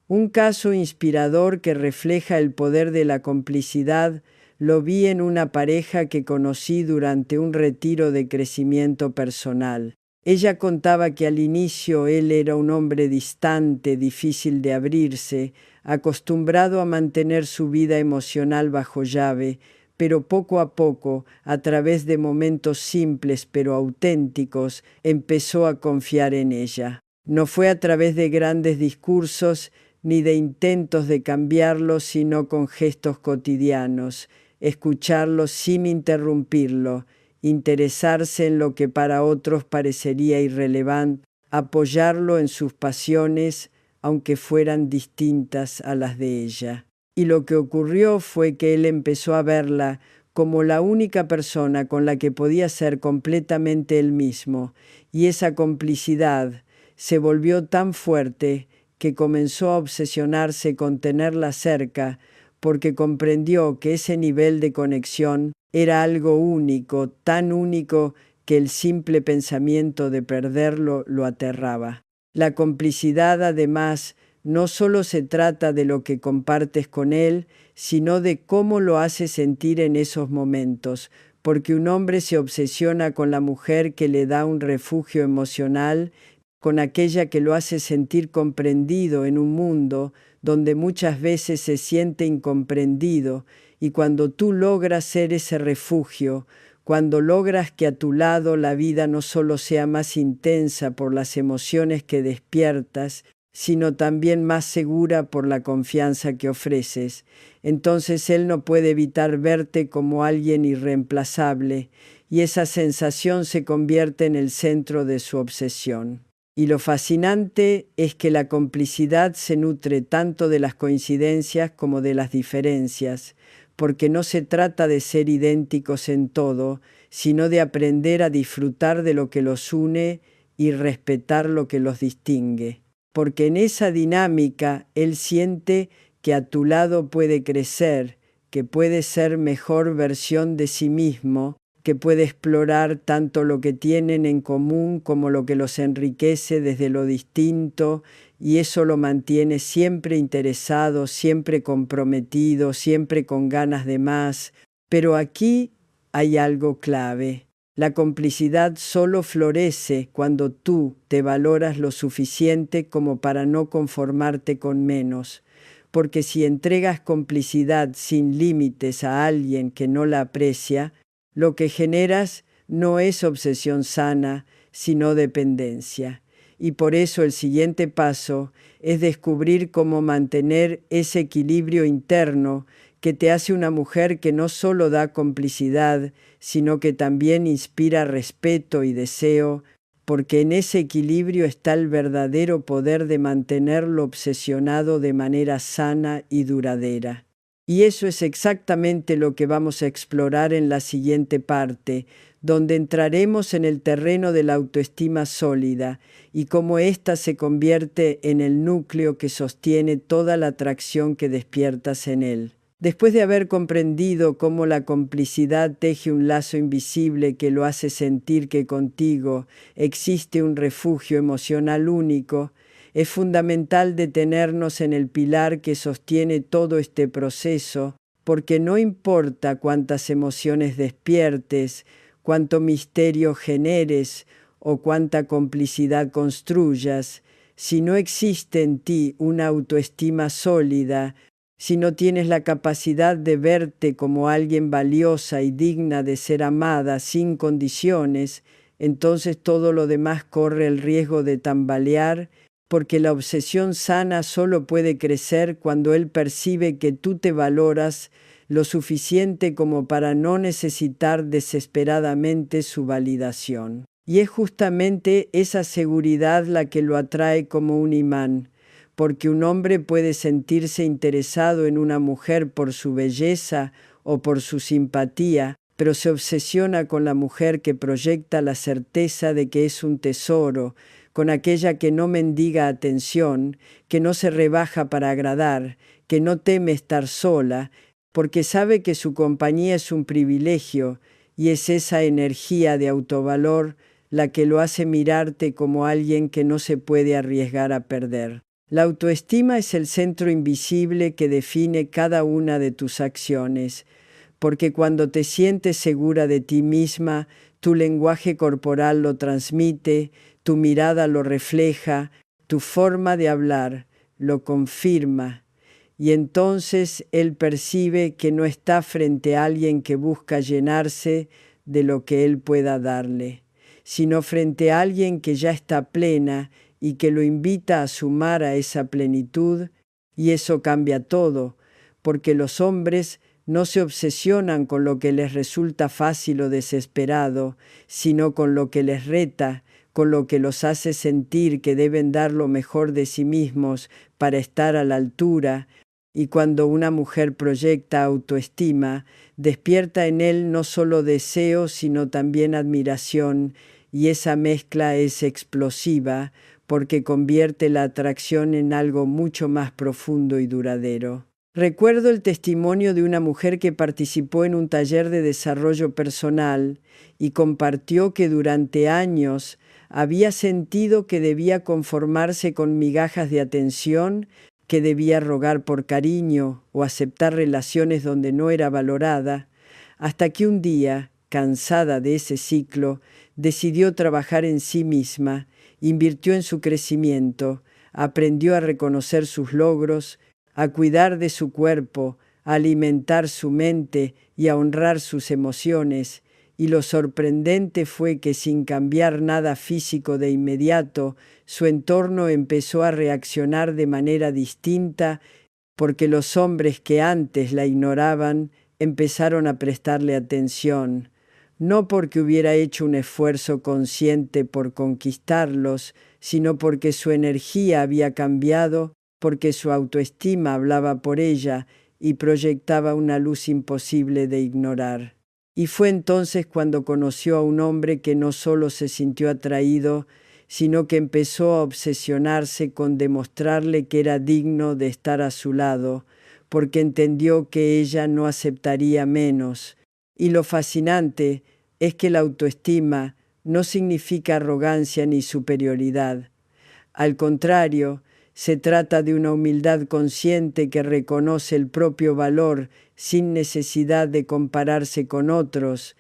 Un caso inspirador que refleja el poder de la complicidad lo vi en una pareja que conocí durante un retiro de crecimiento personal. Ella contaba que al inicio él era un hombre distante, difícil de abrirse, acostumbrado a mantener su vida emocional bajo llave, pero poco a poco, a través de momentos simples pero auténticos, empezó a confiar en ella. No fue a través de grandes discursos ni de intentos de cambiarlo, sino con gestos cotidianos, escucharlo sin interrumpirlo, interesarse en lo que para otros parecería irrelevante, apoyarlo en sus pasiones, aunque fueran distintas a las de ella. Y lo que ocurrió fue que él empezó a verla como la única persona con la que podía ser completamente él mismo, y esa complicidad se volvió tan fuerte que comenzó a obsesionarse con tenerla cerca, porque comprendió que ese nivel de conexión era algo único, tan único que el simple pensamiento de perderlo lo aterraba. La complicidad, además, no solo se trata de lo que compartes con él, sino de cómo lo hace sentir en esos momentos, porque un hombre se obsesiona con la mujer que le da un refugio emocional, con aquella que lo hace sentir comprendido en un mundo donde muchas veces se siente incomprendido, y cuando tú logras ser ese refugio, cuando logras que a tu lado la vida no solo sea más intensa por las emociones que despiertas, sino también más segura por la confianza que ofreces, entonces él no puede evitar verte como alguien irreemplazable, y esa sensación se convierte en el centro de su obsesión. Y lo fascinante es que la complicidad se nutre tanto de las coincidencias como de las diferencias, porque no se trata de ser idénticos en todo, sino de aprender a disfrutar de lo que los une y respetar lo que los distingue. Porque en esa dinámica él siente que a tu lado puede crecer, que puede ser mejor versión de sí mismo, que puede explorar tanto lo que tienen en común como lo que los enriquece desde lo distinto, y eso lo mantiene siempre interesado, siempre comprometido, siempre con ganas de más. Pero aquí hay algo clave. La complicidad solo florece cuando tú te valoras lo suficiente como para no conformarte con menos, porque si entregas complicidad sin límites a alguien que no la aprecia, lo que generas no es obsesión sana, sino dependencia. Y por eso el siguiente paso es descubrir cómo mantener ese equilibrio interno que te hace una mujer que no solo da complicidad, sino que también inspira respeto y deseo, porque en ese equilibrio está el verdadero poder de mantenerlo obsesionado de manera sana y duradera. Y eso es exactamente lo que vamos a explorar en la siguiente parte, donde entraremos en el terreno de la autoestima sólida y cómo ésta se convierte en el núcleo que sostiene toda la atracción que despiertas en él. Después de haber comprendido cómo la complicidad teje un lazo invisible que lo hace sentir que contigo existe un refugio emocional único, es fundamental detenernos en el pilar que sostiene todo este proceso, porque no importa cuántas emociones despiertes, cuánto misterio generes o cuánta complicidad construyas, si no existe en ti una autoestima sólida, si no tienes la capacidad de verte como alguien valiosa y digna de ser amada sin condiciones, entonces todo lo demás corre el riesgo de tambalear, porque la obsesión sana solo puede crecer cuando él percibe que tú te valoras lo suficiente como para no necesitar desesperadamente su validación. Y es justamente esa seguridad la que lo atrae como un imán, porque un hombre puede sentirse interesado en una mujer por su belleza o por su simpatía, pero se obsesiona con la mujer que proyecta la certeza de que es un tesoro, con aquella que no mendiga atención, que no se rebaja para agradar, que no teme estar sola, porque sabe que su compañía es un privilegio, y es esa energía de autovalor la que lo hace mirarte como alguien que no se puede arriesgar a perder. La autoestima es el centro invisible que define cada una de tus acciones, porque cuando te sientes segura de ti misma, tu lenguaje corporal lo transmite, tu mirada lo refleja, tu forma de hablar lo confirma, y entonces él percibe que no está frente a alguien que busca llenarse de lo que él pueda darle, sino frente a alguien que ya está plena y que lo invita a sumar a esa plenitud, y eso cambia todo, porque los hombres no se obsesionan con lo que les resulta fácil o desesperado, sino con lo que les reta, con lo que los hace sentir que deben dar lo mejor de sí mismos para estar a la altura. Y cuando una mujer proyecta autoestima, despierta en él no solo deseo, sino también admiración, y esa mezcla es explosiva, porque convierte la atracción en algo mucho más profundo y duradero. Recuerdo el testimonio de una mujer que participó en un taller de desarrollo personal y compartió que durante años había sentido que debía conformarse con migajas de atención, que debía rogar por cariño o aceptar relaciones donde no era valorada, hasta que un día, cansada de ese ciclo, decidió trabajar en sí misma, invirtió en su crecimiento, aprendió a reconocer sus logros, a cuidar de su cuerpo, a alimentar su mente y a honrar sus emociones, y lo sorprendente fue que sin cambiar nada físico de inmediato, su entorno empezó a reaccionar de manera distinta, porque los hombres que antes la ignoraban empezaron a prestarle atención, no porque hubiera hecho un esfuerzo consciente por conquistarlos, sino porque su energía había cambiado, porque su autoestima hablaba por ella y proyectaba una luz imposible de ignorar. Y fue entonces cuando conoció a un hombre que no solo se sintió atraído, sino que empezó a obsesionarse con demostrarle que era digno de estar a su lado, porque entendió que ella no aceptaría menos. Y lo fascinante es que la autoestima no significa arrogancia ni superioridad. Al contrario, se trata de una humildad consciente que reconoce el propio valor sin necesidad de compararse con otros,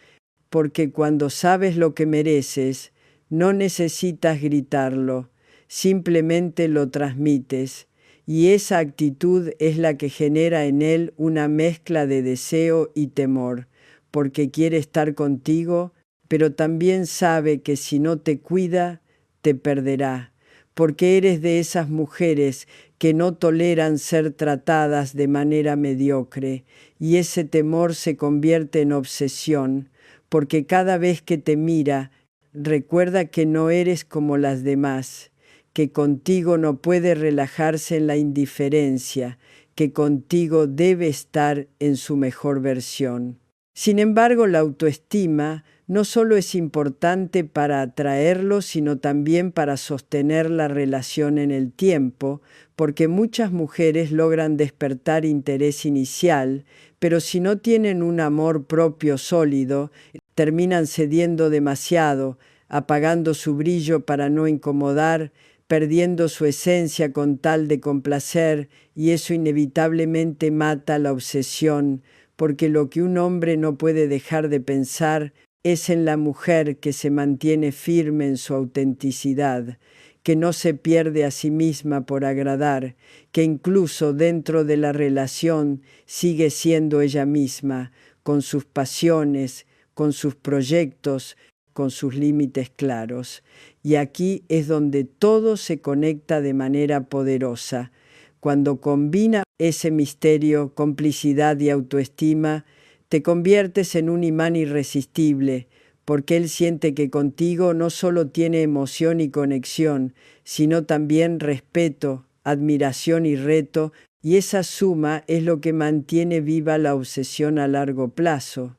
porque cuando sabes lo que mereces, no necesitas gritarlo, simplemente lo transmites, y esa actitud es la que genera en él una mezcla de deseo y temor, porque quiere estar contigo, pero también sabe que si no te cuida, te perderá, porque eres de esas mujeres que no toleran ser tratadas de manera mediocre, y ese temor se convierte en obsesión, porque cada vez que te mira, recuerda que no eres como las demás, que contigo no puede relajarse en la indiferencia, que contigo debe estar en su mejor versión. Sin embargo, la autoestima no solo es importante para atraerlo, sino también para sostener la relación en el tiempo, porque muchas mujeres logran despertar interés inicial, pero si no tienen un amor propio sólido, terminan cediendo demasiado, apagando su brillo para no incomodar, perdiendo su esencia con tal de complacer, y eso inevitablemente mata la obsesión, porque lo que un hombre no puede dejar de pensar es en la mujer que se mantiene firme en su autenticidad, que no se pierde a sí misma por agradar, que incluso dentro de la relación sigue siendo ella misma, con sus pasiones, con sus proyectos, con sus límites claros. Y aquí es donde todo se conecta de manera poderosa. Cuando combina ese misterio, complicidad y autoestima, te conviertes en un imán irresistible, porque él siente que contigo no solo tiene emoción y conexión, sino también respeto, admiración y reto, y esa suma es lo que mantiene viva la obsesión a largo plazo.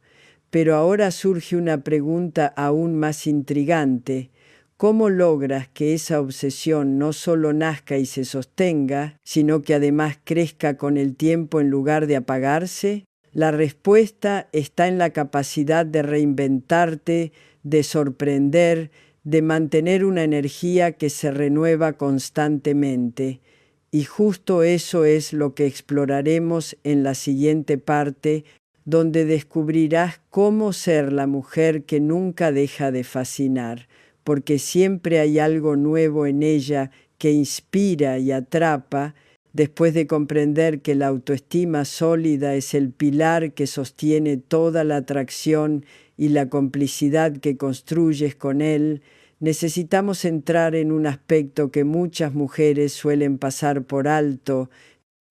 Pero ahora surge una pregunta aún más intrigante. ¿Cómo logras que esa obsesión no solo nazca y se sostenga, sino que además crezca con el tiempo en lugar de apagarse? La respuesta está en la capacidad de reinventarte, de sorprender, de mantener una energía que se renueva constantemente. Y justo eso es lo que exploraremos en la siguiente parte, donde descubrirás cómo ser la mujer que nunca deja de fascinar, porque siempre hay algo nuevo en ella que inspira y atrapa, después de comprender que la autoestima sólida es el pilar que sostiene toda la atracción y la complicidad que construyes con él. Necesitamos entrar en un aspecto que muchas mujeres suelen pasar por alto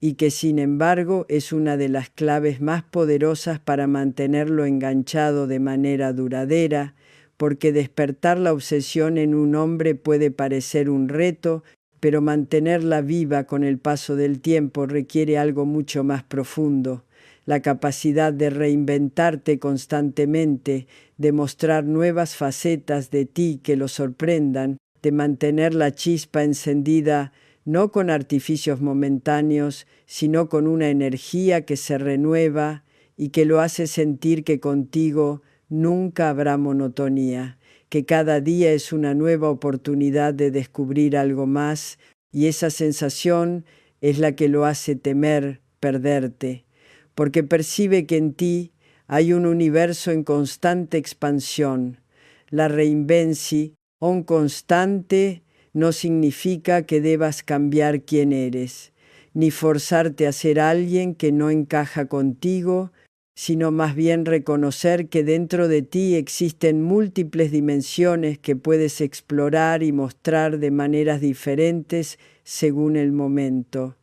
y que sin embargo es una de las claves más poderosas para mantenerlo enganchado de manera duradera, porque despertar la obsesión en un hombre puede parecer un reto, pero mantenerla viva con el paso del tiempo requiere algo mucho más profundo. La capacidad de reinventarte constantemente, de mostrar nuevas facetas de ti que lo sorprendan, de mantener la chispa encendida no con artificios momentáneos, sino con una energía que se renueva y que lo hace sentir que contigo nunca habrá monotonía, que cada día es una nueva oportunidad de descubrir algo más, y esa sensación es la que lo hace temer perderte, porque percibe que en ti hay un universo en constante expansión. La reinvención constante no significa que debas cambiar quién eres, ni forzarte a ser alguien que no encaja contigo, sino más bien reconocer que dentro de ti existen múltiples dimensiones que puedes explorar y mostrar de maneras diferentes según el momento.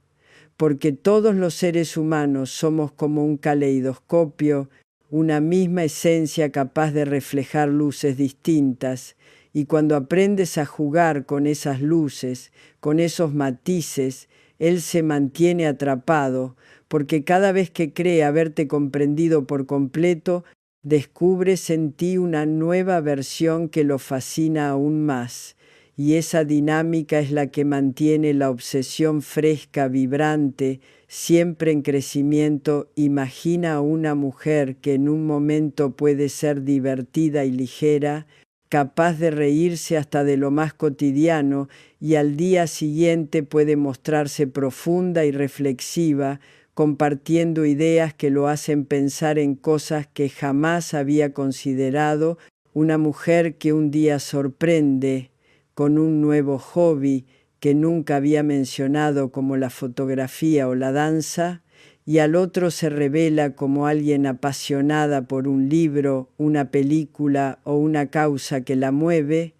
Porque todos los seres humanos somos como un caleidoscopio, una misma esencia capaz de reflejar luces distintas, y cuando aprendes a jugar con esas luces, con esos matices, él se mantiene atrapado, porque cada vez que cree haberte comprendido por completo, descubres en ti una nueva versión que lo fascina aún más. Y esa dinámica es la que mantiene la obsesión fresca, vibrante, siempre en crecimiento. Imagina a una mujer que en un momento puede ser divertida y ligera, capaz de reírse hasta de lo más cotidiano, y al día siguiente puede mostrarse profunda y reflexiva, compartiendo ideas que lo hacen pensar en cosas que jamás había considerado. Una mujer que un día sorprende con un nuevo hobby que nunca había mencionado, como la fotografía o la danza, y al otro se revela como alguien apasionada por un libro, una película o una causa que la mueve.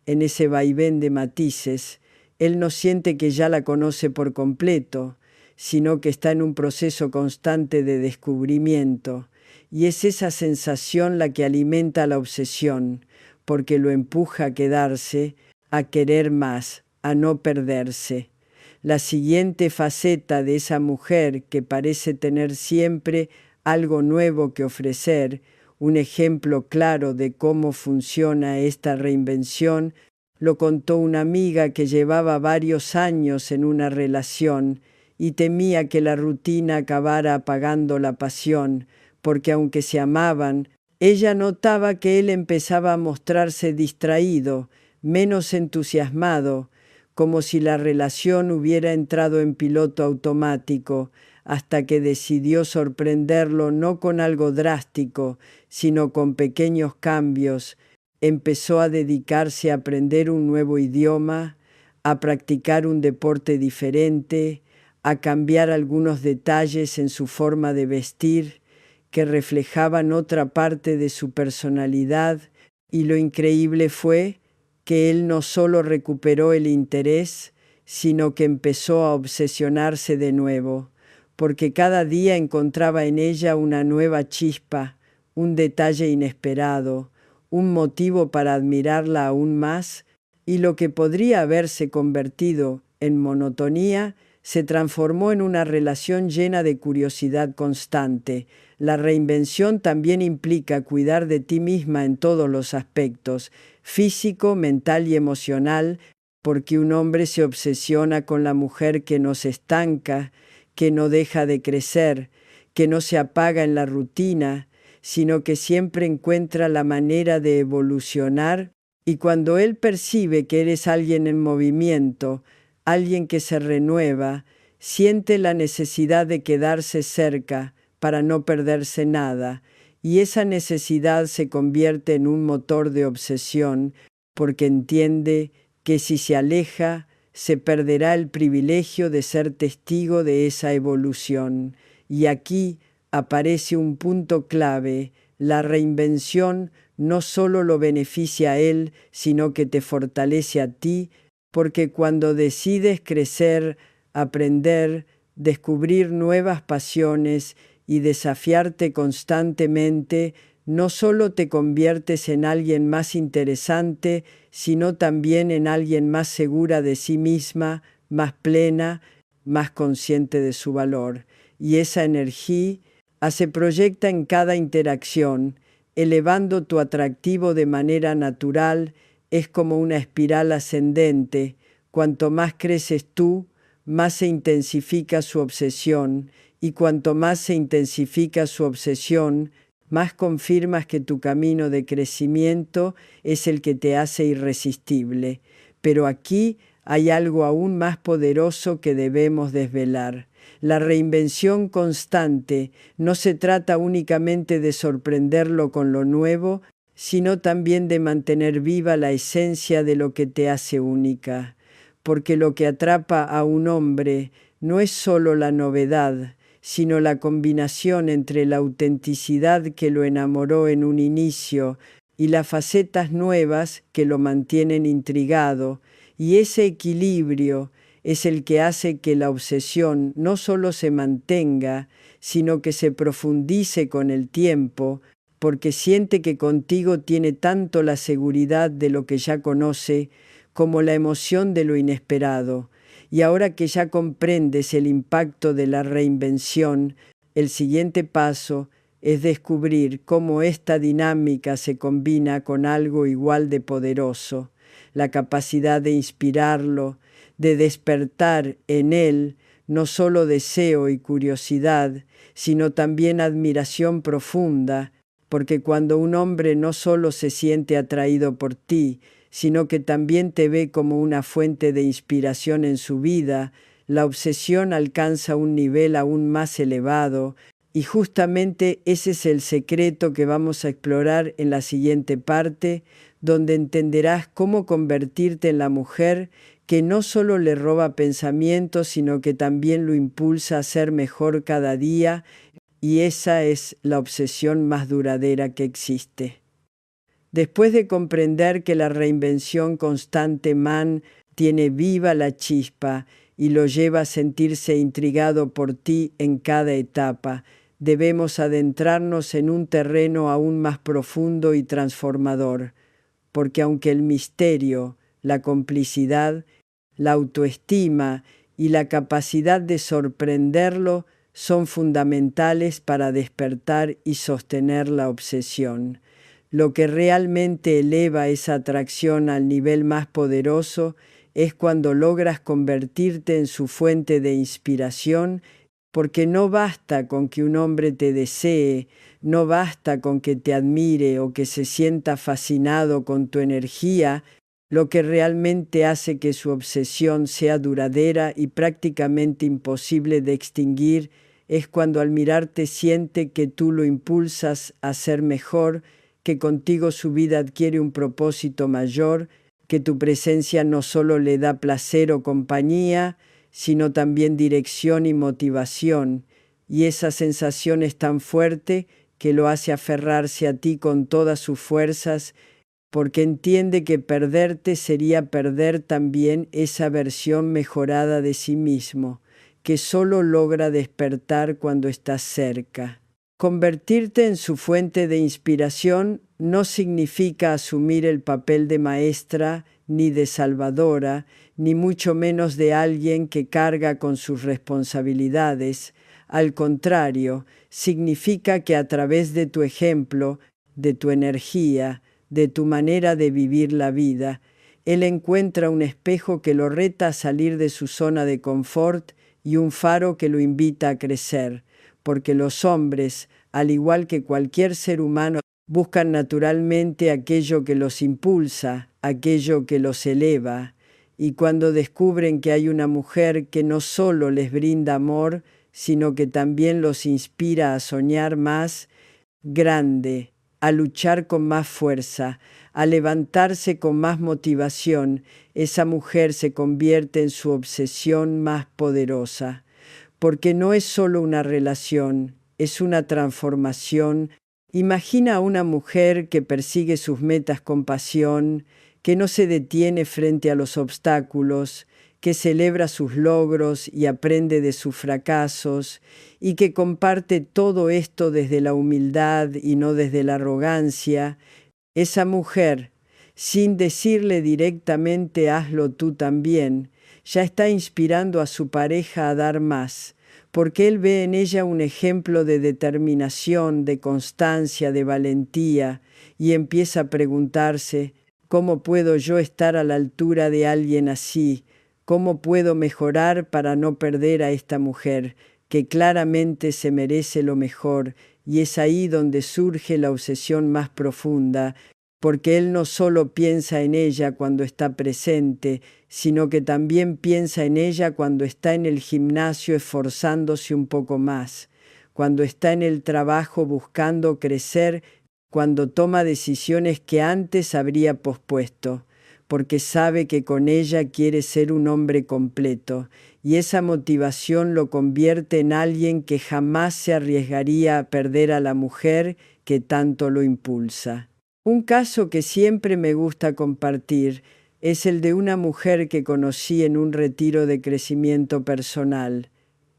En ese vaivén de matices, él no siente que ya la conoce por completo, sino que está en un proceso constante de descubrimiento, y es esa sensación la que alimenta la obsesión, porque lo empuja a quedarse, a querer más, a no perderse. La siguiente faceta de esa mujer que parece tener siempre algo nuevo que ofrecer, un ejemplo claro de cómo funciona esta reinvención, lo contó una amiga que llevaba varios años en una relación y temía que la rutina acabara apagando la pasión, porque aunque se amaban, ella notaba que él empezaba a mostrarse distraído, menos entusiasmado, como si la relación hubiera entrado en piloto automático, hasta que decidió sorprenderlo no con algo drástico, sino con pequeños cambios. Empezó a dedicarse a aprender un nuevo idioma, a practicar un deporte diferente, a cambiar algunos detalles en su forma de vestir que reflejaban otra parte de su personalidad, y lo increíble fue que él no solo recuperó el interés, sino que empezó a obsesionarse de nuevo, porque cada día encontraba en ella una nueva chispa, un detalle inesperado, un motivo para admirarla aún más, y lo que podría haberse convertido en monotonía se transformó en una relación llena de curiosidad constante. La reinvención también implica cuidar de ti misma en todos los aspectos, físico, mental y emocional, porque un hombre se obsesiona con la mujer que no se estanca, que no deja de crecer, que no se apaga en la rutina, sino que siempre encuentra la manera de evolucionar, y cuando él percibe que eres alguien en movimiento, alguien que se renueva, siente la necesidad de quedarse cerca para no perderse nada, y esa necesidad se convierte en un motor de obsesión, porque entiende que si se aleja, se perderá el privilegio de ser testigo de esa evolución. Y aquí aparece un punto clave: la reinvención no solo lo beneficia a él, sino que te fortalece a ti, porque cuando decides crecer, aprender, descubrir nuevas pasiones y desafiarte constantemente, no solo te conviertes en alguien más interesante, sino también en alguien más segura de sí misma, más plena, más consciente de su valor. Y esa energía se proyecta en cada interacción, elevando tu atractivo de manera natural. Es como una espiral ascendente. Cuanto más creces tú, más se intensifica su obsesión, y cuanto más se intensifica su obsesión, más confirmas que tu camino de crecimiento es el que te hace irresistible. Pero aquí hay algo aún más poderoso que debemos desvelar. La reinvención constante no se trata únicamente de sorprenderlo con lo nuevo, sino también de mantener viva la esencia de lo que te hace única. Porque lo que atrapa a un hombre no es solo la novedad, sino la combinación entre la autenticidad que lo enamoró en un inicio y las facetas nuevas que lo mantienen intrigado, y ese equilibrio es el que hace que la obsesión no solo se mantenga, sino que se profundice con el tiempo, porque siente que contigo tiene tanto la seguridad de lo que ya conoce como la emoción de lo inesperado. Y ahora que ya comprendes el impacto de la reinvención, el siguiente paso es descubrir cómo esta dinámica se combina con algo igual de poderoso: la capacidad de inspirarlo, de despertar en él no solo deseo y curiosidad, sino también admiración profunda, porque cuando un hombre no solo se siente atraído por ti, sino que también te ve como una fuente de inspiración en su vida, la obsesión alcanza un nivel aún más elevado, y justamente ese es el secreto que vamos a explorar en la siguiente parte, donde entenderás cómo convertirte en la mujer que no solo le roba pensamientos, sino que también lo impulsa a ser mejor cada día, y esa es la obsesión más duradera que existe. Después de comprender que la reinvención constante tiene viva la chispa y lo lleva a sentirse intrigado por ti en cada etapa, debemos adentrarnos en un terreno aún más profundo y transformador, porque aunque el misterio, la complicidad, la autoestima y la capacidad de sorprenderlo son fundamentales para despertar y sostener la obsesión, lo que realmente eleva esa atracción al nivel más poderoso es cuando logras convertirte en su fuente de inspiración, porque no basta con que un hombre te desee, no basta con que te admire o que se sienta fascinado con tu energía. Lo que realmente hace que su obsesión sea duradera y prácticamente imposible de extinguir es cuando al mirarte siente que tú lo impulsas a ser mejor, que contigo su vida adquiere un propósito mayor, que tu presencia no solo le da placer o compañía, sino también dirección y motivación, y esa sensación es tan fuerte que lo hace aferrarse a ti con todas sus fuerzas, porque entiende que perderte sería perder también esa versión mejorada de sí mismo, que solo logra despertar cuando estás cerca. Convertirte en su fuente de inspiración no significa asumir el papel de maestra, ni de salvadora, ni mucho menos de alguien que carga con sus responsabilidades. Al contrario, significa que a través de tu ejemplo, de tu energía, de tu manera de vivir la vida, él encuentra un espejo que lo reta a salir de su zona de confort y un faro que lo invita a crecer, porque los hombres, al igual que cualquier ser humano, buscan naturalmente aquello que los impulsa, aquello que los eleva, y cuando descubren que hay una mujer que no solo les brinda amor, sino que también los inspira a soñar más grande, a luchar con más fuerza, a levantarse con más motivación, esa mujer se convierte en su obsesión más poderosa, porque no es solo una relación, es una transformación. Imagina a una mujer que persigue sus metas con pasión, que no se detiene frente a los obstáculos, que celebra sus logros y aprende de sus fracasos, y que comparte todo esto desde la humildad y no desde la arrogancia. Esa mujer, sin decirle directamente hazlo tú también, ya está inspirando a su pareja a dar más, porque él ve en ella un ejemplo de determinación, de constancia, de valentía, y empieza a preguntarse, ¿cómo puedo yo estar a la altura de alguien así? ¿Cómo puedo mejorar para no perder a esta mujer, que claramente se merece lo mejor? Y es ahí donde surge la obsesión más profunda, porque él no solo piensa en ella cuando está presente, sino que también piensa en ella cuando está en el gimnasio esforzándose un poco más, cuando está en el trabajo buscando crecer, cuando toma decisiones que antes habría pospuesto, porque sabe que con ella quiere ser un hombre completo, y esa motivación lo convierte en alguien que jamás se arriesgaría a perder a la mujer que tanto lo impulsa. Un caso que siempre me gusta compartir es el de una mujer que conocí en un retiro de crecimiento personal.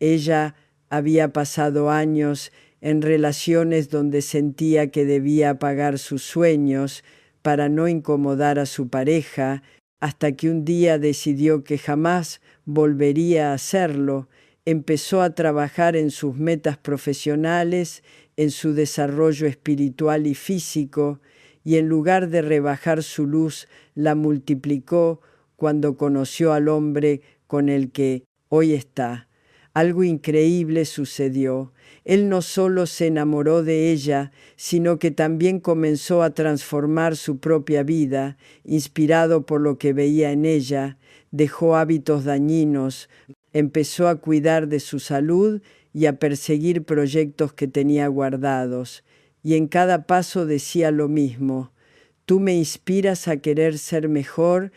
Ella había pasado años en relaciones donde sentía que debía apagar sus sueños para no incomodar a su pareja, hasta que un día decidió que jamás volvería a hacerlo. Empezó a trabajar en sus metas profesionales, en su desarrollo espiritual y físico, y en lugar de rebajar su luz, la multiplicó cuando conoció al hombre con el que hoy está. Algo increíble sucedió. Él no solo se enamoró de ella, sino que también comenzó a transformar su propia vida, inspirado por lo que veía en ella, dejó hábitos dañinos, empezó a cuidar de su salud y a perseguir proyectos que tenía guardados. Y en cada paso decía lo mismo: tú me inspiras a querer ser mejor,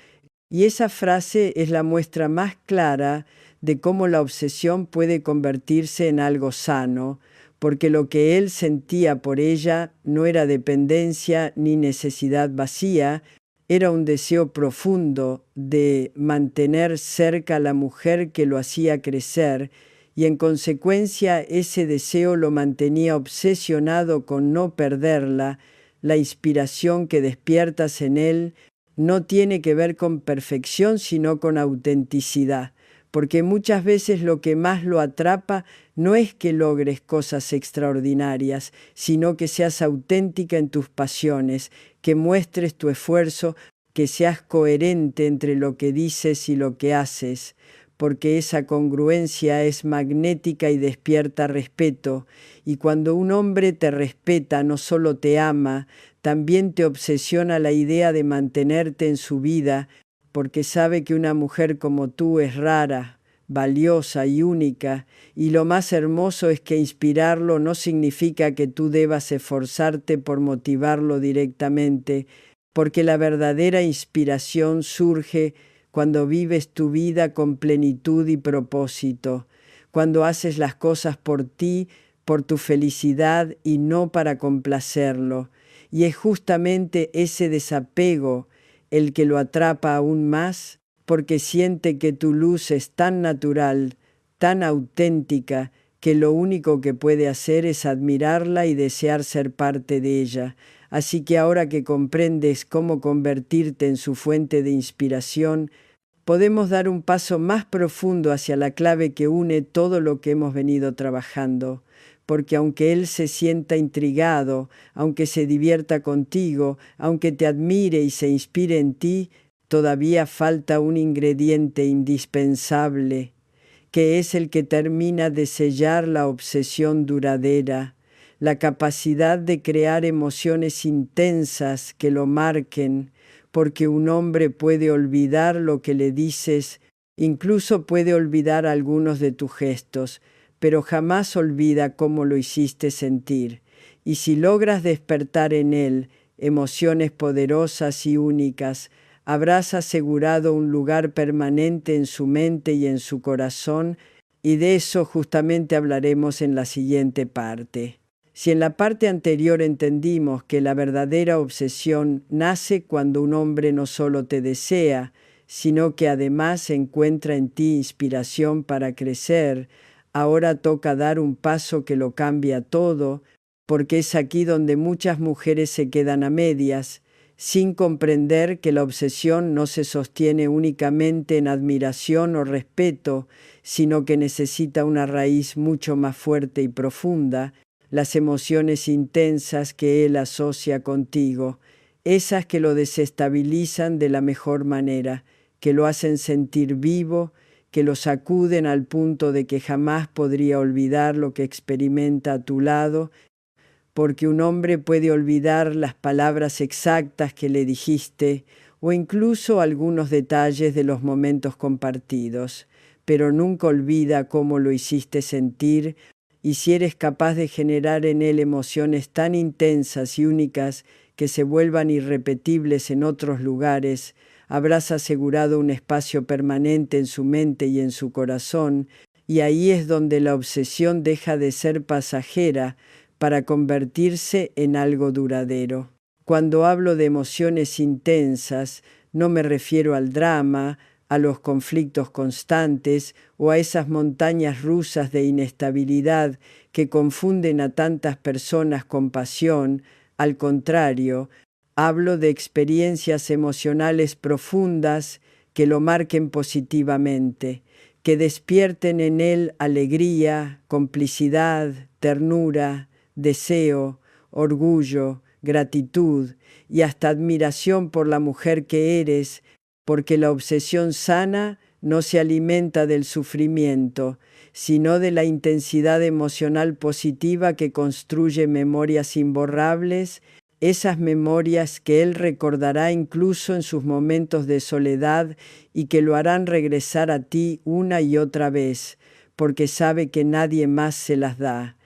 y esa frase es la muestra más clara de cómo la obsesión puede convertirse en algo sano, porque lo que él sentía por ella no era dependencia ni necesidad vacía, era un deseo profundo de mantener cerca a la mujer que lo hacía crecer, y en consecuencia ese deseo lo mantenía obsesionado con no perderla. La inspiración que despiertas en él no tiene que ver con perfección, sino con autenticidad, porque muchas veces lo que más lo atrapa no es que logres cosas extraordinarias, sino que seas auténtica en tus pasiones, que muestres tu esfuerzo, que seas coherente entre lo que dices y lo que haces, porque esa congruencia es magnética y despierta respeto, y cuando un hombre te respeta, no solo te ama, también te obsesiona la idea de mantenerte en su vida, porque sabe que una mujer como tú es rara, valiosa y única, y lo más hermoso es que inspirarlo no significa que tú debas esforzarte por motivarlo directamente, porque la verdadera inspiración surge cuando vives tu vida con plenitud y propósito, cuando haces las cosas por ti, por tu felicidad y no para complacerlo. Y es justamente ese desapego el que lo atrapa aún más, porque siente que tu luz es tan natural, tan auténtica, que lo único que puede hacer es admirarla y desear ser parte de ella. Así que ahora que comprendes cómo convertirte en su fuente de inspiración, podemos dar un paso más profundo hacia la clave que une todo lo que hemos venido trabajando, porque aunque él se sienta intrigado, aunque se divierta contigo, aunque te admire y se inspire en ti, todavía falta un ingrediente indispensable, que es el que termina de sellar la obsesión duradera, la capacidad de crear emociones intensas que lo marquen, porque un hombre puede olvidar lo que le dices, incluso puede olvidar algunos de tus gestos, pero jamás olvida cómo lo hiciste sentir. Y si logras despertar en él emociones poderosas y únicas, habrás asegurado un lugar permanente en su mente y en su corazón, y de eso justamente hablaremos en la siguiente parte. Si en la parte anterior entendimos que la verdadera obsesión nace cuando un hombre no solo te desea, sino que además encuentra en ti inspiración para crecer, ahora toca dar un paso que lo cambia todo, porque es aquí donde muchas mujeres se quedan a medias, sin comprender que la obsesión no se sostiene únicamente en admiración o respeto, sino que necesita una raíz mucho más fuerte y profunda, las emociones intensas que él asocia contigo, esas que lo desestabilizan de la mejor manera, que lo hacen sentir vivo, que lo sacuden al punto de que jamás podría olvidar lo que experimenta a tu lado, porque un hombre puede olvidar las palabras exactas que le dijiste o incluso algunos detalles de los momentos compartidos, pero nunca olvida cómo lo hiciste sentir, y si eres capaz de generar en él emociones tan intensas y únicas que se vuelvan irrepetibles en otros lugares, habrás asegurado un espacio permanente en su mente y en su corazón, y ahí es donde la obsesión deja de ser pasajera para convertirse en algo duradero. Cuando hablo de emociones intensas, no me refiero al drama, a los conflictos constantes o a esas montañas rusas de inestabilidad que confunden a tantas personas con pasión. Al contrario, hablo de experiencias emocionales profundas que lo marquen positivamente, que despierten en él alegría, complicidad, ternura, deseo, orgullo, gratitud y hasta admiración por la mujer que eres, porque la obsesión sana no se alimenta del sufrimiento, sino de la intensidad emocional positiva que construye memorias imborrables, esas memorias que él recordará incluso en sus momentos de soledad y que lo harán regresar a ti una y otra vez, porque sabe que nadie más se las da.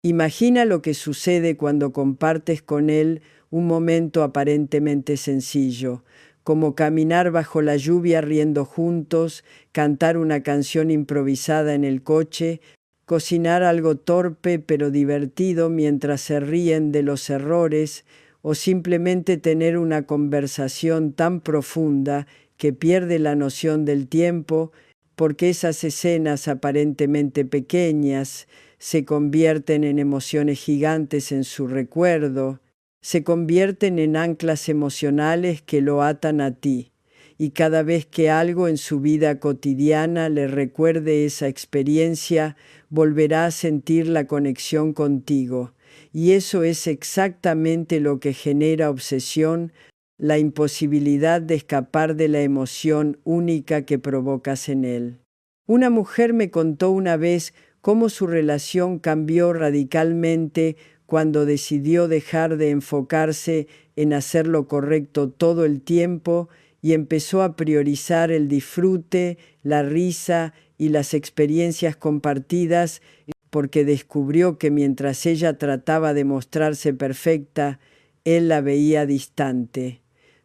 Imagina lo que sucede cuando compartes con él un momento aparentemente sencillo, como caminar bajo la lluvia riendo juntos, cantar una canción improvisada en el coche, cocinar algo torpe pero divertido mientras se ríen de los errores, o simplemente tener una conversación tan profunda que pierde la noción del tiempo, porque esas escenas aparentemente pequeñas se convierten en emociones gigantes en su recuerdo, se convierten en anclas emocionales que lo atan a ti, y cada vez que algo en su vida cotidiana le recuerde esa experiencia, volverá a sentir la conexión contigo. Y eso es exactamente lo que genera obsesión, la imposibilidad de escapar de la emoción única que provocas en él. Una mujer me contó una vez cómo su relación cambió radicalmente cuando decidió dejar de enfocarse en hacer lo correcto todo el tiempo y empezó a priorizar el disfrute, la risa y las experiencias compartidas, porque descubrió que mientras ella trataba de mostrarse perfecta, él la veía distante.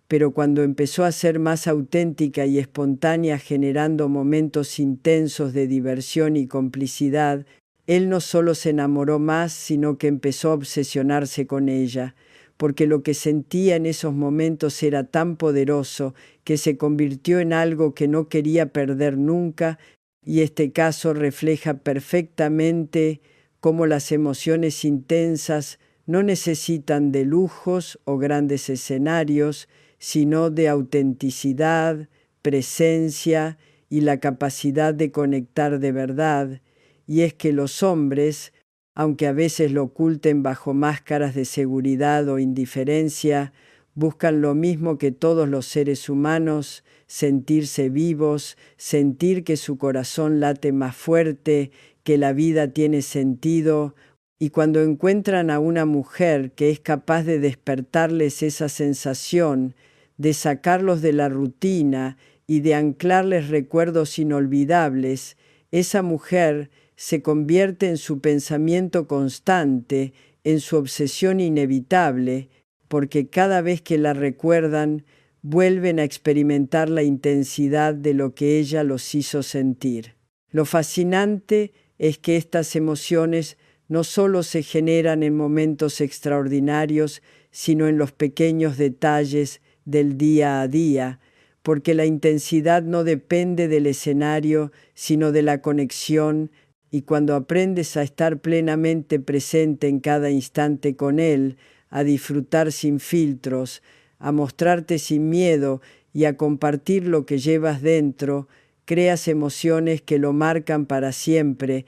Pero cuando empezó a ser más auténtica y espontánea, generando momentos intensos de diversión y complicidad, él no solo se enamoró más, sino que empezó a obsesionarse con ella, porque lo que sentía en esos momentos era tan poderoso que se convirtió en algo que no quería perder nunca, y este caso refleja perfectamente cómo las emociones intensas no necesitan de lujos o grandes escenarios, sino de autenticidad, presencia y la capacidad de conectar de verdad. Y es que los hombres, aunque a veces lo oculten bajo máscaras de seguridad o indiferencia, buscan lo mismo que todos los seres humanos: sentirse vivos, sentir que su corazón late más fuerte, que la vida tiene sentido. Y cuando encuentran a una mujer que es capaz de despertarles esa sensación, de sacarlos de la rutina y de anclarles recuerdos inolvidables, esa mujer se convierte en su pensamiento constante, en su obsesión inevitable, porque cada vez que la recuerdan, vuelven a experimentar la intensidad de lo que ella los hizo sentir. Lo fascinante es que estas emociones no solo se generan en momentos extraordinarios, sino en los pequeños detalles del día a día, porque la intensidad no depende del escenario, sino de la conexión, y cuando aprendes a estar plenamente presente en cada instante con él, a disfrutar sin filtros, a mostrarte sin miedo y a compartir lo que llevas dentro, creas emociones que lo marcan para siempre.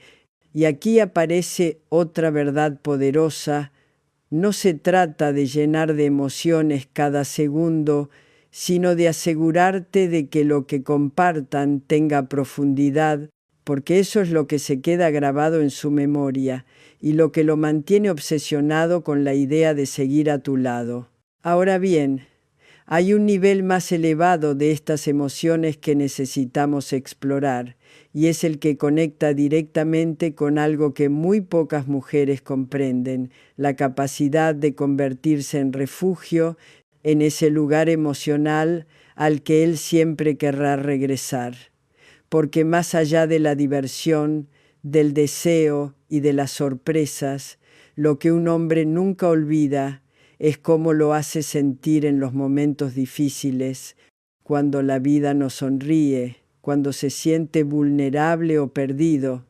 Y aquí aparece otra verdad poderosa: no se trata de llenar de emociones cada segundo, sino de asegurarte de que lo que compartan tenga profundidad, porque eso es lo que se queda grabado en su memoria y lo que lo mantiene obsesionado con la idea de seguir a tu lado. Ahora bien, hay un nivel más elevado de estas emociones que necesitamos explorar, y es el que conecta directamente con algo que muy pocas mujeres comprenden: la capacidad de convertirse en refugio, en ese lugar emocional al que él siempre querrá regresar. Porque más allá de la diversión, del deseo y de las sorpresas, lo que un hombre nunca olvida es cómo lo hace sentir en los momentos difíciles, cuando la vida no sonríe, cuando se siente vulnerable o perdido.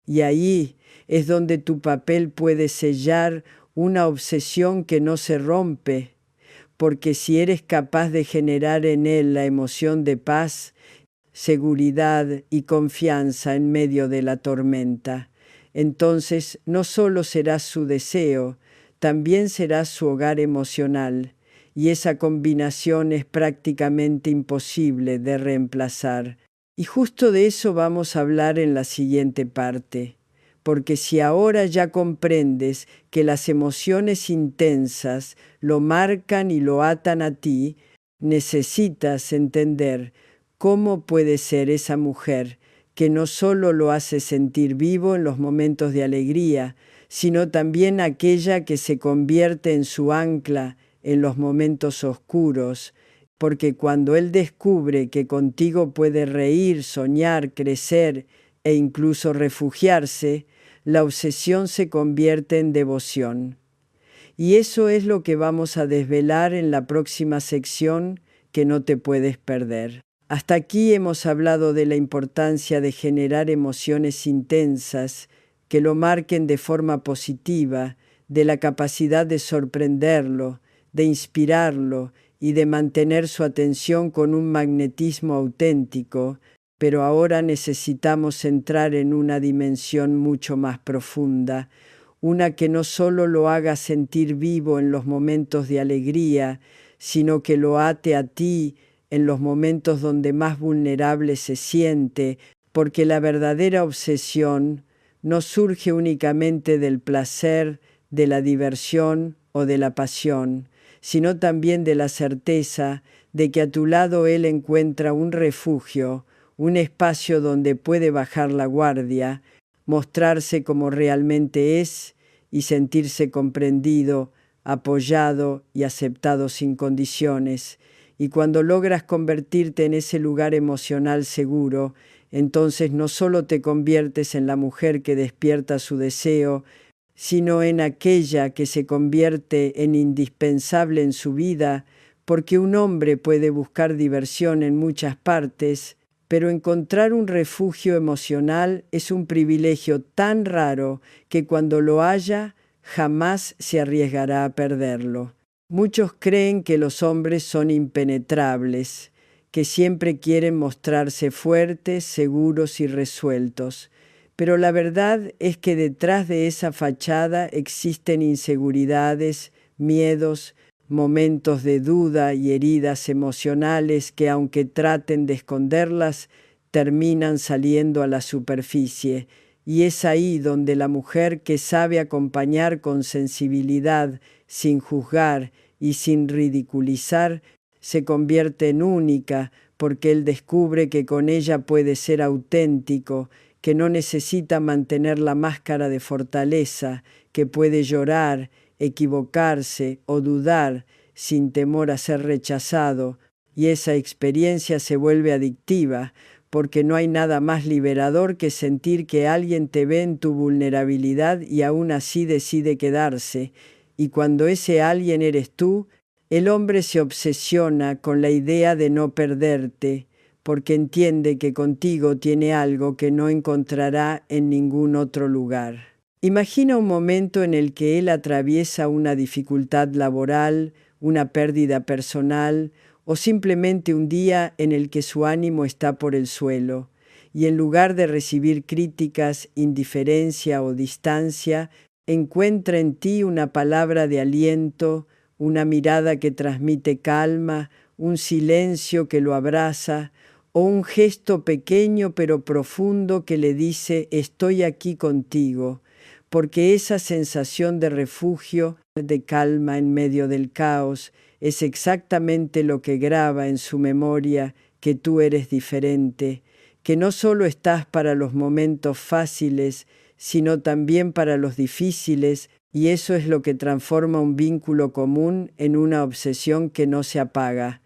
Y ahí es donde tu papel puede sellar una obsesión que no se rompe, porque si eres capaz de generar en él la emoción de paz, seguridad y confianza en medio de la tormenta, entonces no solo serás su deseo, también serás su hogar emocional, y esa combinación es prácticamente imposible de reemplazar. Y justo de eso vamos a hablar en la siguiente parte, porque si ahora ya comprendes que las emociones intensas lo marcan y lo atan a ti, necesitas entender cómo puede ser esa mujer que no solo lo hace sentir vivo en los momentos de alegría, sino también aquella que se convierte en su ancla en los momentos oscuros, porque cuando él descubre que contigo puede reír, soñar, crecer e incluso refugiarse, la obsesión se convierte en devoción. Y eso es lo que vamos a desvelar en la próxima sección, que no te puedes perder. Hasta aquí hemos hablado de la importancia de generar emociones intensas que lo marquen de forma positiva, de la capacidad de sorprenderlo, de inspirarlo y de mantener su atención con un magnetismo auténtico, pero ahora necesitamos entrar en una dimensión mucho más profunda, una que no solo lo haga sentir vivo en los momentos de alegría, sino que lo ate a ti en los momentos donde más vulnerable se siente, porque la verdadera obsesión no surge únicamente del placer, de la diversión o de la pasión, sino también de la certeza de que a tu lado él encuentra un refugio, un espacio donde puede bajar la guardia, mostrarse como realmente es y sentirse comprendido, apoyado y aceptado sin condiciones. Y cuando logras convertirte en ese lugar emocional seguro, entonces no solo te conviertes en la mujer que despierta su deseo, sino en aquella que se convierte en indispensable en su vida, porque un hombre puede buscar diversión en muchas partes, pero encontrar un refugio emocional es un privilegio tan raro que cuando lo haya, jamás se arriesgará a perderlo. Muchos creen que los hombres son impenetrables, que siempre quieren mostrarse fuertes, seguros y resueltos, Pero la verdad es que detrás de esa fachada existen inseguridades, miedos, momentos de duda y heridas emocionales que, aunque traten de esconderlas, terminan saliendo a la superficie. Y es ahí donde la mujer que sabe acompañar con sensibilidad, sin juzgar y sin ridiculizar, se convierte en única, porque él descubre que con ella puede ser auténtico, que no necesita mantener la máscara de fortaleza, que puede llorar, equivocarse o dudar sin temor a ser rechazado, y esa experiencia se vuelve adictiva, porque no hay nada más liberador que sentir que alguien te ve en tu vulnerabilidad y aún así decide quedarse, y cuando ese alguien eres tú, el hombre se obsesiona con la idea de no perderte, porque entiende que contigo tiene algo que no encontrará en ningún otro lugar. Imagina un momento en el que él atraviesa una dificultad laboral, una pérdida personal o simplemente un día en el que su ánimo está por el suelo, y en lugar de recibir críticas, indiferencia o distancia, encuentra en ti una palabra de aliento, una mirada que transmite calma, un silencio que lo abraza, o un gesto pequeño pero profundo que le dice estoy aquí contigo, porque esa sensación de refugio, de calma en medio del caos, es exactamente lo que graba en su memoria que tú eres diferente, que no solo estás para los momentos fáciles, sino también para los difíciles, y eso es lo que transforma un vínculo común en una obsesión que no se apaga,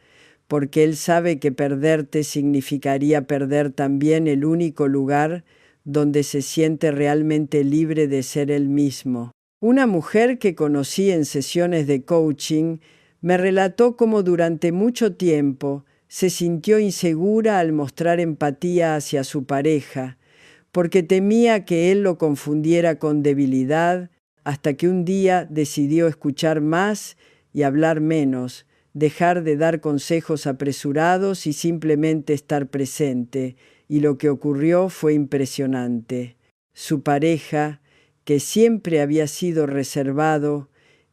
porque él sabe que perderte significaría perder también el único lugar donde se siente realmente libre de ser él mismo. Una mujer que conocí en sesiones de coaching me relató cómo durante mucho tiempo se sintió insegura al mostrar empatía hacia su pareja, porque temía que él lo confundiera con debilidad, hasta que un día decidió escuchar más y hablar menos, dejar de dar consejos apresurados y simplemente estar presente, y lo que ocurrió fue impresionante. Su pareja, que siempre había sido reservado,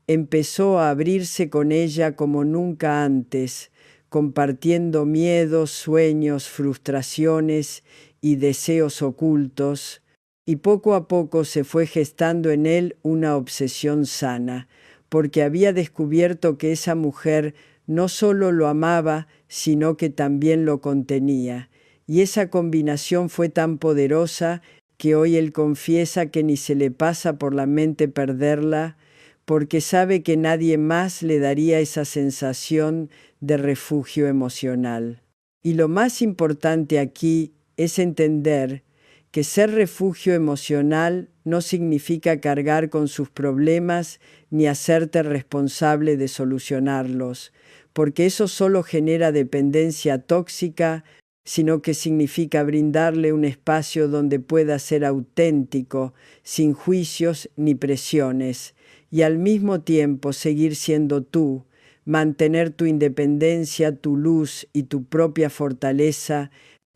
empezó a abrirse con ella como nunca antes, compartiendo miedos, sueños, frustraciones y deseos ocultos, y poco a poco se fue gestando en él una obsesión sana, porque había descubierto que esa mujer no solo lo amaba, sino que también lo contenía. Y esa combinación fue tan poderosa que hoy él confiesa que ni se le pasa por la mente perderla, porque sabe que nadie más le daría esa sensación de refugio emocional. Y lo más importante aquí es entender que ser refugio emocional no significa cargar con sus problemas ni hacerte responsable de solucionarlos, porque eso solo genera dependencia tóxica, sino que significa brindarle un espacio donde pueda ser auténtico, sin juicios ni presiones, y al mismo tiempo seguir siendo tú, mantener tu independencia, tu luz y tu propia fortaleza,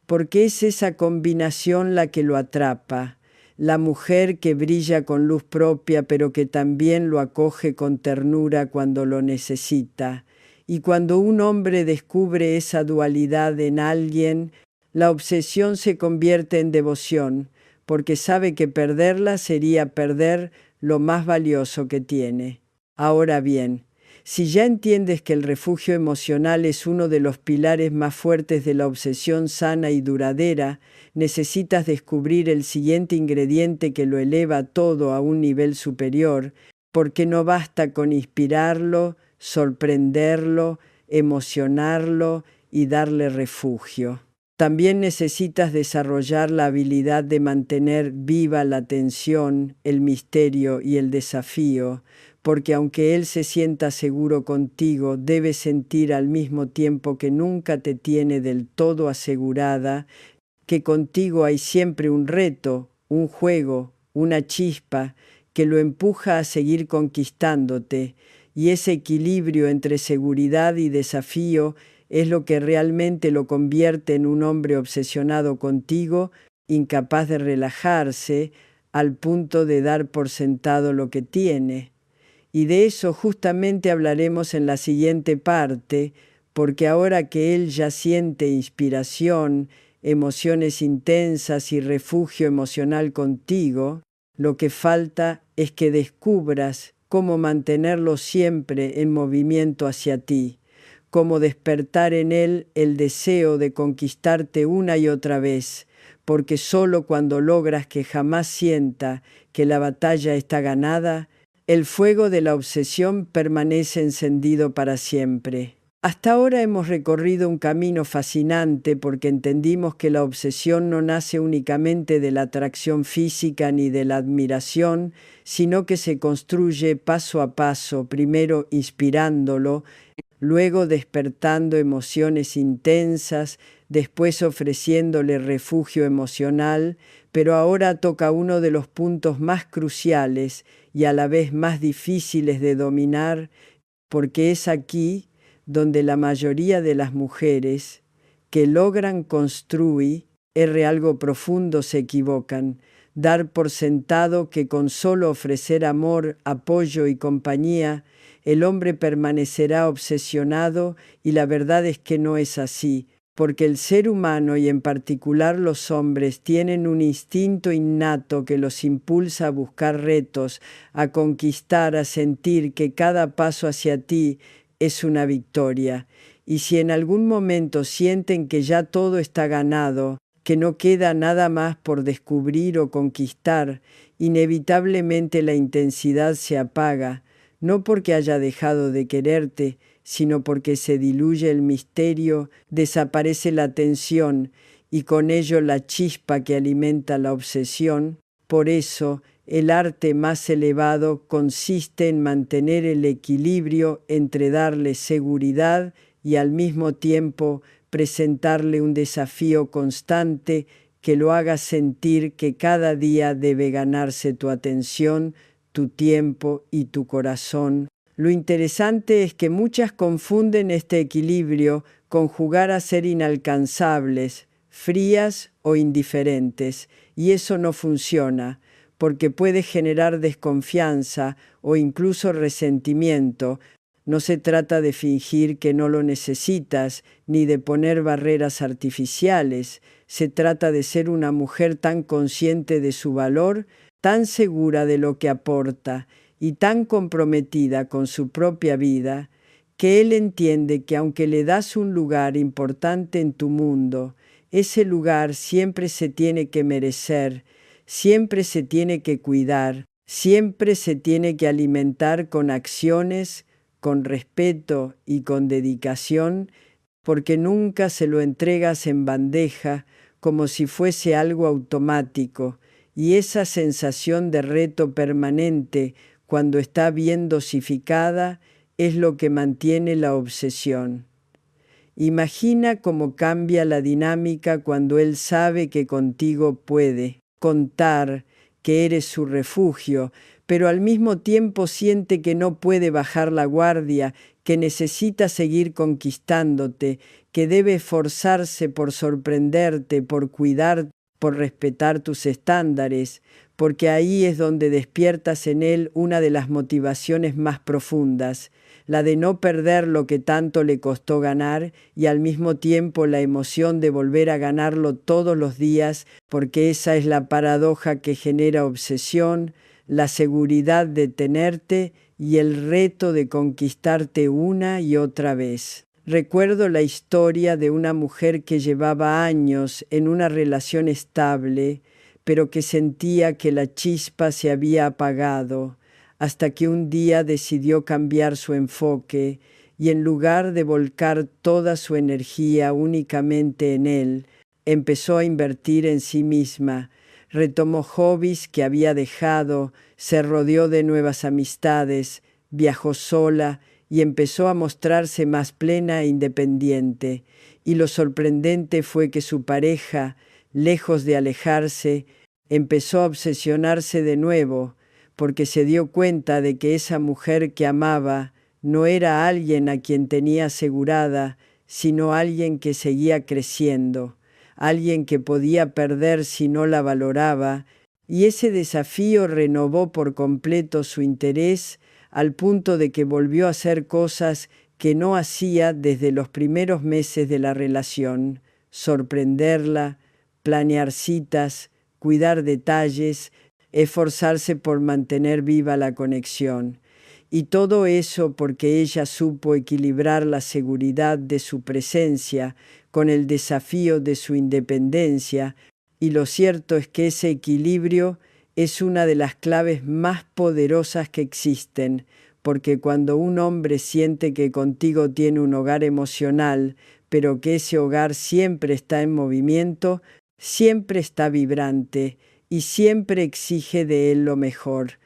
porque es esa combinación la que lo atrapa, la mujer que brilla con luz propia pero que también lo acoge con ternura cuando lo necesita. Y cuando un hombre descubre esa dualidad en alguien, la obsesión se convierte en devoción, porque sabe que perderla sería perder lo más valioso que tiene. Ahora bien, si ya entiendes que el refugio emocional es uno de los pilares más fuertes de la obsesión sana y duradera, necesitas descubrir el siguiente ingrediente que lo eleva todo a un nivel superior, porque no basta con inspirarlo, sorprenderlo, emocionarlo y darle refugio. También necesitas desarrollar la habilidad de mantener viva la tensión, el misterio y el desafío, porque aunque él se sienta seguro contigo, debe sentir al mismo tiempo que nunca te tiene del todo asegurada, que contigo hay siempre un reto, un juego, una chispa que lo empuja a seguir conquistándote, y ese equilibrio entre seguridad y desafío es lo que realmente lo convierte en un hombre obsesionado contigo incapaz de relajarse al punto de dar por sentado lo que tiene. Y de eso justamente hablaremos en la siguiente parte, porque ahora que él ya siente inspiración, emociones intensas y refugio emocional contigo, lo que falta es que descubras cómo mantenerlo siempre en movimiento hacia ti, cómo despertar en él el deseo de conquistarte una y otra vez, porque solo cuando logras que jamás sienta que la batalla está ganada, el fuego de la obsesión permanece encendido para siempre. Hasta ahora hemos recorrido un camino fascinante porque entendimos que la obsesión no nace únicamente de la atracción física ni de la admiración, sino que se construye paso a paso, primero inspirándolo, luego despertando emociones intensas, después ofreciéndole refugio emocional, pero ahora toca uno de los puntos más cruciales y a la vez más difíciles de dominar, porque es aquí donde la mayoría de las mujeres que logran construir algo profundo se equivocan. Dar por sentado que con solo ofrecer amor, apoyo y compañía, el hombre permanecerá obsesionado, y la verdad es que no es así, porque el ser humano y en particular los hombres tienen un instinto innato que los impulsa a buscar retos, a conquistar, a sentir que cada paso hacia ti es una victoria. Y si en algún momento sienten que ya todo está ganado, que no queda nada más por descubrir o conquistar, inevitablemente la intensidad se apaga, no porque haya dejado de quererte, sino porque se diluye el misterio, desaparece la tensión y con ello la chispa que alimenta la obsesión. Por eso, el arte más elevado consiste en mantener el equilibrio entre darle seguridad y al mismo tiempo presentarle un desafío constante que lo haga sentir que cada día debe ganarse tu atención, tu tiempo y tu corazón. Lo interesante es que muchas confunden este equilibrio con jugar a ser inalcanzables, frías o indiferentes, y eso no funciona, porque puede generar desconfianza o incluso resentimiento. No se trata de fingir que no lo necesitas, ni de poner barreras artificiales. Se trata de ser una mujer tan consciente de su valor, tan segura de lo que aporta y tan comprometida con su propia vida, que él entiende que aunque le das un lugar importante en tu mundo, ese lugar siempre se tiene que merecer, siempre se tiene que cuidar, siempre se tiene que alimentar con acciones, con respeto y con dedicación, porque nunca se lo entregas en bandeja como si fuese algo automático, y esa sensación de reto permanente cuando está bien dosificada es lo que mantiene la obsesión. Imagina cómo cambia la dinámica cuando él sabe que contigo puede contar, que eres su refugio, pero al mismo tiempo siente que no puede bajar la guardia, que necesita seguir conquistándote, que debe esforzarse por sorprenderte, por cuidar, por respetar tus estándares, porque ahí es donde despiertas en él una de las motivaciones más profundas, la de no perder lo que tanto le costó ganar y al mismo tiempo la emoción de volver a ganarlo todos los días, porque esa es la paradoja que genera obsesión, la seguridad de tenerte y el reto de conquistarte una y otra vez. Recuerdo la historia de una mujer que llevaba años en una relación estable, pero que sentía que la chispa se había apagado, hasta que un día decidió cambiar su enfoque y en lugar de volcar toda su energía únicamente en él, empezó a invertir en sí misma, retomó hobbies que había dejado, se rodeó de nuevas amistades, viajó sola y empezó a mostrarse más plena e independiente. Y lo sorprendente fue que su pareja, lejos de alejarse, empezó a obsesionarse de nuevo, porque se dio cuenta de que esa mujer que amaba no era alguien a quien tenía asegurada, sino alguien que seguía creciendo. alguien que podía perder si no la valoraba, y ese desafío renovó por completo su interés al punto de que volvió a hacer cosas que no hacía desde los primeros meses de la relación: sorprenderla, planear citas, cuidar detalles, esforzarse por mantener viva la conexión. Y todo eso porque ella supo equilibrar la seguridad de su presencia con el desafío de su independencia, y lo cierto es que ese equilibrio es una de las claves más poderosas que existen, porque cuando un hombre siente que contigo tiene un hogar emocional, pero que ese hogar siempre está en movimiento, siempre está vibrante y siempre exige de él lo mejor,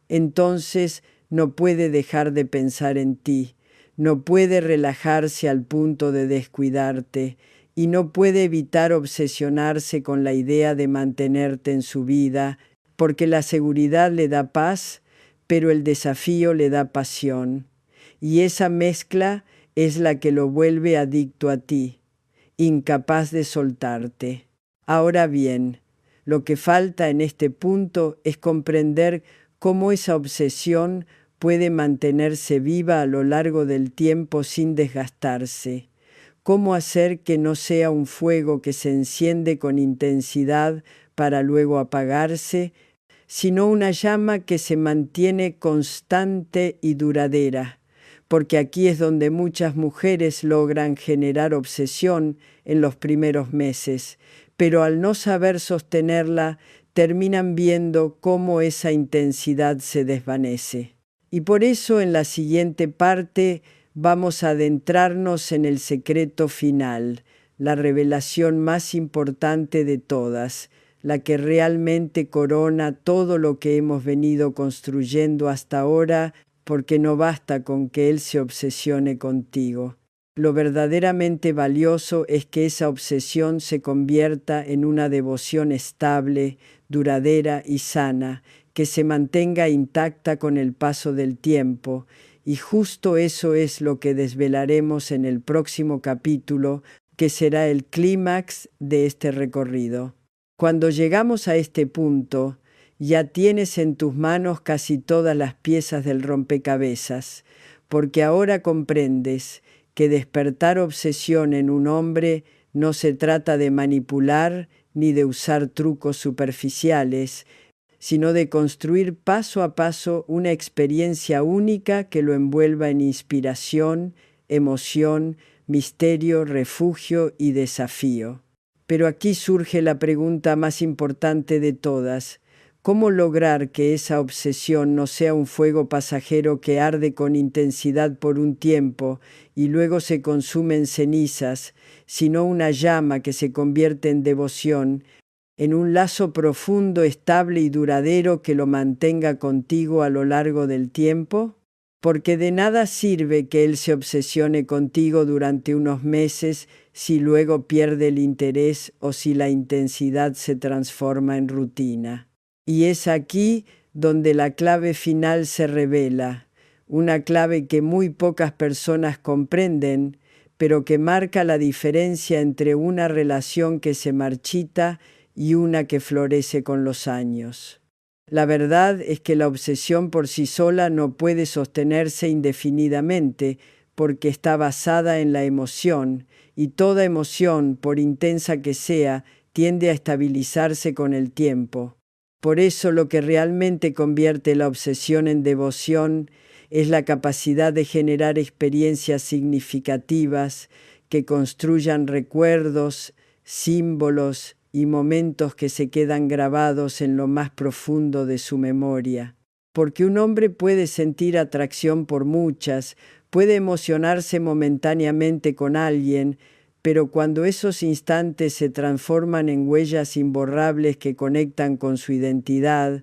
entonces no puede dejar de pensar en ti, no puede relajarse al punto de descuidarte, y no puede evitar obsesionarse con la idea de mantenerte en su vida, porque la seguridad le da paz, pero el desafío le da pasión. Y esa mezcla es la que lo vuelve adicto a ti, incapaz de soltarte. Ahora bien, lo que falta en este punto es comprender cómo esa obsesión puede mantenerse viva a lo largo del tiempo sin desgastarse. Cómo hacer que no sea un fuego que se enciende con intensidad para luego apagarse, sino una llama que se mantiene constante y duradera, porque aquí es donde muchas mujeres logran generar obsesión en los primeros meses, pero al no saber sostenerla, terminan viendo cómo esa intensidad se desvanece. Y por eso en la siguiente parte vamos a adentrarnos en el secreto final, la revelación más importante de todas, la que realmente corona todo lo que hemos venido construyendo hasta ahora, porque no basta con que Él se obsesione contigo. Lo verdaderamente valioso es que esa obsesión se convierta en una devoción estable, duradera y sana, que se mantenga intacta con el paso del tiempo, y justo eso es lo que desvelaremos en el próximo capítulo, que será el clímax de este recorrido. Cuando llegamos a este punto, ya tienes en tus manos casi todas las piezas del rompecabezas, porque ahora comprendes que despertar obsesión en un hombre no se trata de manipular ni de usar trucos superficiales, sino de construir paso a paso una experiencia única que lo envuelva en inspiración, emoción, misterio, refugio y desafío. Pero aquí surge la pregunta más importante de todas: ¿cómo lograr que esa obsesión no sea un fuego pasajero que arde con intensidad por un tiempo y luego se consume en cenizas, sino una llama que se convierte en devoción, en un lazo profundo, estable y duradero que lo mantenga contigo a lo largo del tiempo? Porque de nada sirve que él se obsesione contigo durante unos meses si luego pierde el interés o si la intensidad se transforma en rutina. Y es aquí donde la clave final se revela, una clave que muy pocas personas comprenden, pero que marca la diferencia entre una relación que se marchita y una que florece con los años. La verdad es que la obsesión por sí sola no puede sostenerse indefinidamente porque está basada en la emoción, y toda emoción, por intensa que sea, tiende a estabilizarse con el tiempo. Por eso lo que realmente convierte la obsesión en devoción es la capacidad de generar experiencias significativas que construyan recuerdos, símbolos y momentos que se quedan grabados en lo más profundo de su memoria. Porque un hombre puede sentir atracción por muchas, puede emocionarse momentáneamente con alguien, pero cuando esos instantes se transforman en huellas imborrables que conectan con su identidad,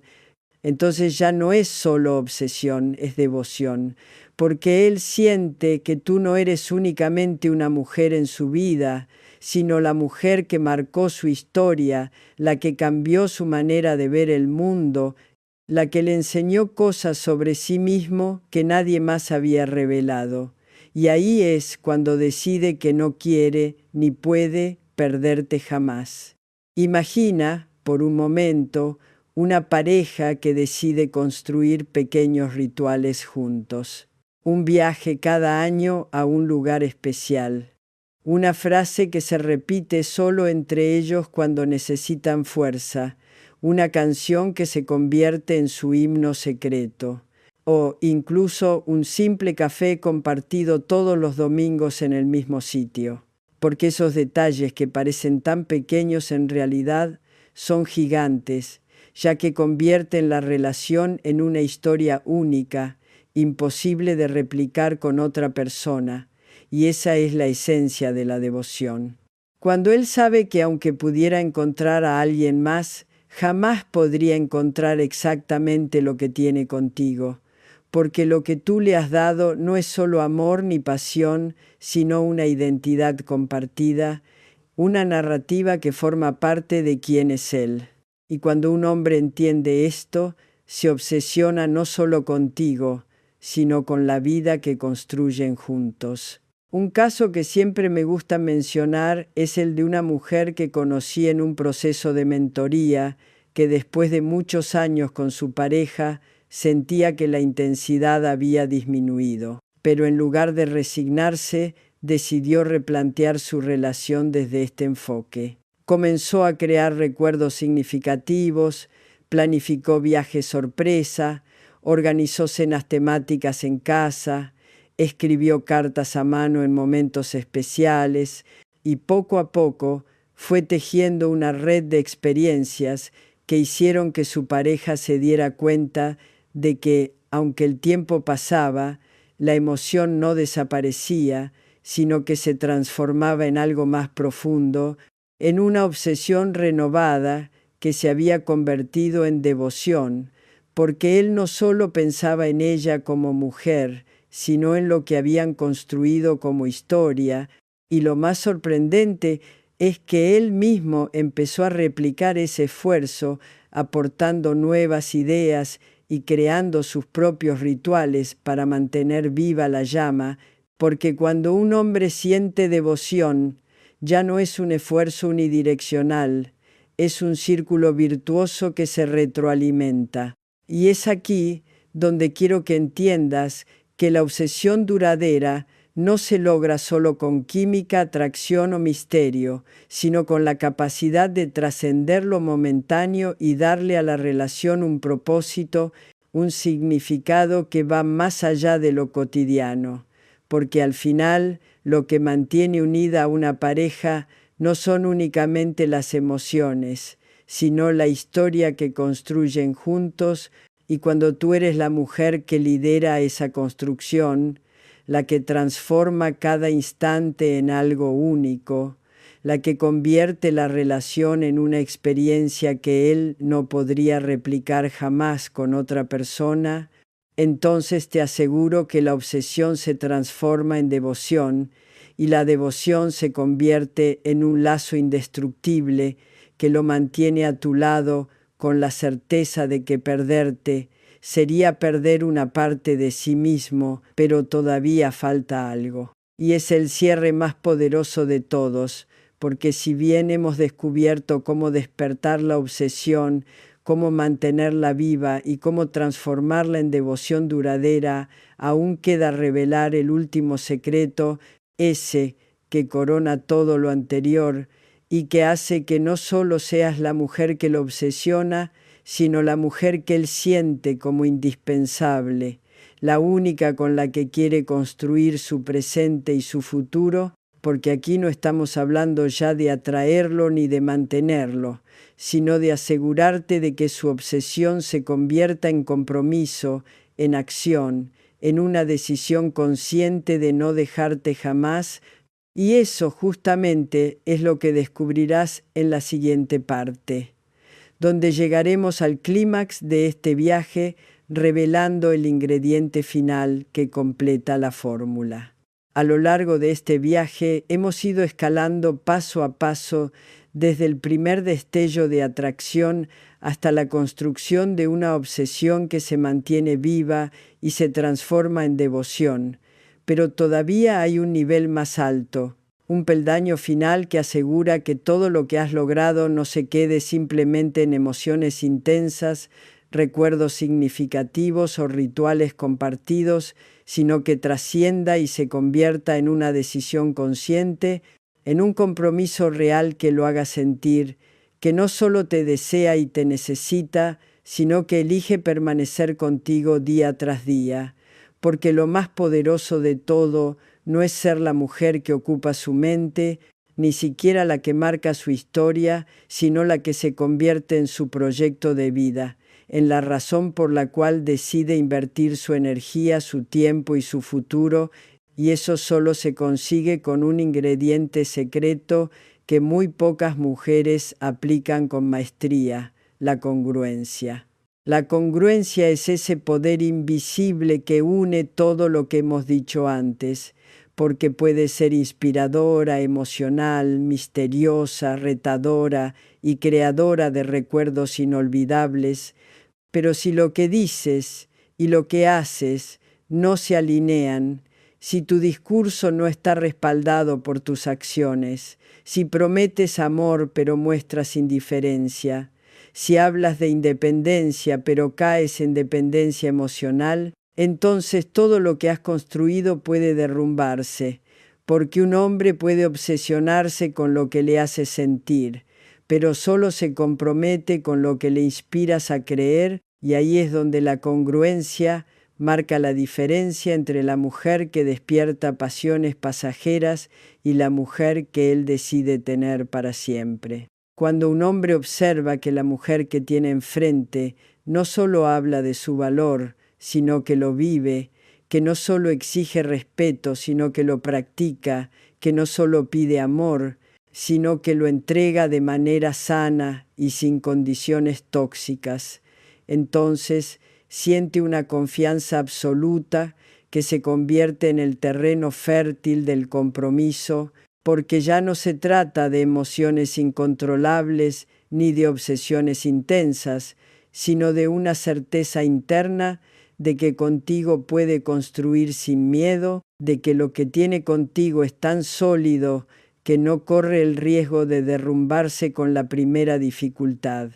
entonces ya no es solo obsesión, es devoción, porque él siente que tú no eres únicamente una mujer en su vida, sino la mujer que marcó su historia, la que cambió su manera de ver el mundo, la que le enseñó cosas sobre sí mismo que nadie más había revelado. Y ahí es cuando decide que no quiere ni puede perderte jamás. Imagina, por un momento, una pareja que decide construir pequeños rituales juntos. Un viaje cada año a un lugar especial. Una frase que se repite solo entre ellos cuando necesitan fuerza. Una canción que se convierte en su himno secreto. O incluso un simple café compartido todos los domingos en el mismo sitio. Porque esos detalles que parecen tan pequeños en realidad son gigantes, ya que convierten la relación en una historia única, imposible de replicar con otra persona, y esa es la esencia de la devoción. Cuando él sabe que aunque pudiera encontrar a alguien más, jamás podría encontrar exactamente lo que tiene contigo, porque lo que tú le has dado no es solo amor ni pasión, sino una identidad compartida, una narrativa que forma parte de quién es él. Y cuando un hombre entiende esto, se obsesiona no solo contigo, sino con la vida que construyen juntos. Un caso que siempre me gusta mencionar es el de una mujer que conocí en un proceso de mentoría, que después de muchos años con su pareja, sentía que la intensidad había disminuido, pero en lugar de resignarse, decidió replantear su relación desde este enfoque. Comenzó a crear recuerdos significativos, planificó viajes sorpresa, organizó cenas temáticas en casa, escribió cartas a mano en momentos especiales y poco a poco fue tejiendo una red de experiencias que hicieron que su pareja se diera cuenta de que, aunque el tiempo pasaba, la emoción no desaparecía, sino que se transformaba en algo más profundo, en una obsesión renovada que se había convertido en devoción, porque él no solo pensaba en ella como mujer, sino en lo que habían construido como historia, y lo más sorprendente es que él mismo empezó a replicar ese esfuerzo, aportando nuevas ideas y creando sus propios rituales para mantener viva la llama, porque cuando un hombre siente devoción, ya no es un esfuerzo unidireccional, es un círculo virtuoso que se retroalimenta. Y es aquí donde quiero que entiendas que la obsesión duradera no se logra solo con química, atracción o misterio, sino con la capacidad de trascender lo momentáneo y darle a la relación un propósito, un significado que va más allá de lo cotidiano. Porque al final lo que mantiene unida a una pareja no son únicamente las emociones, sino la historia que construyen juntos, y cuando tú eres la mujer que lidera esa construcción, la que transforma cada instante en algo único, la que convierte la relación en una experiencia que él no podría replicar jamás con otra persona, entonces te aseguro que la obsesión se transforma en devoción y la devoción se convierte en un lazo indestructible que lo mantiene a tu lado con la certeza de que perderte sería perder una parte de sí mismo, pero todavía falta algo. Y es el cierre más poderoso de todos, porque si bien hemos descubierto cómo despertar la obsesión, cómo mantenerla viva y cómo transformarla en devoción duradera, aún queda revelar el último secreto, ese que corona todo lo anterior y que hace que no solo seas la mujer que lo obsesiona, sino la mujer que él siente como indispensable, la única con la que quiere construir su presente y su futuro, porque aquí no estamos hablando ya de atraerlo ni de mantenerlo, sino de asegurarte de que su obsesión se convierta en compromiso, en acción, en una decisión consciente de no dejarte jamás, y eso justamente es lo que descubrirás en la siguiente parte, donde llegaremos al clímax de este viaje revelando el ingrediente final que completa la fórmula. A lo largo de este viaje hemos ido escalando paso a paso desde el primer destello de atracción hasta la construcción de una obsesión que se mantiene viva y se transforma en devoción. Pero todavía hay un nivel más alto, un peldaño final que asegura que todo lo que has logrado no se quede simplemente en emociones intensas, recuerdos significativos o rituales compartidos, sino que trascienda y se convierta en una decisión consciente, en un compromiso real que lo haga sentir, que no solo te desea y te necesita, sino que elige permanecer contigo día tras día, porque lo más poderoso de todo no es ser la mujer que ocupa su mente, ni siquiera la que marca su historia, sino la que se convierte en su proyecto de vida, en la razón por la cual decide invertir su energía, su tiempo y su futuro, y eso solo se consigue con un ingrediente secreto que muy pocas mujeres aplican con maestría: la congruencia. La congruencia es ese poder invisible que une todo lo que hemos dicho antes, porque puede ser inspiradora, emocional, misteriosa, retadora y creadora de recuerdos inolvidables, pero si lo que dices y lo que haces no se alinean, si tu discurso no está respaldado por tus acciones, si prometes amor pero muestras indiferencia, si hablas de independencia pero caes en dependencia emocional, entonces todo lo que has construido puede derrumbarse, porque un hombre puede obsesionarse con lo que le hace sentir, pero solo se compromete con lo que le inspiras a creer, y ahí es donde la congruencia marca la diferencia entre la mujer que despierta pasiones pasajeras y la mujer que él decide tener para siempre. Cuando un hombre observa que la mujer que tiene enfrente no solo habla de su valor, sino que lo vive, que no solo exige respeto, sino que lo practica, que no solo pide amor, sino que lo entrega de manera sana y sin condiciones tóxicas, entonces siente una confianza absoluta que se convierte en el terreno fértil del compromiso, porque ya no se trata de emociones incontrolables ni de obsesiones intensas, sino de una certeza interna de que contigo puede construir sin miedo, de que lo que tiene contigo es tan sólido que no corre el riesgo de derrumbarse con la primera dificultad.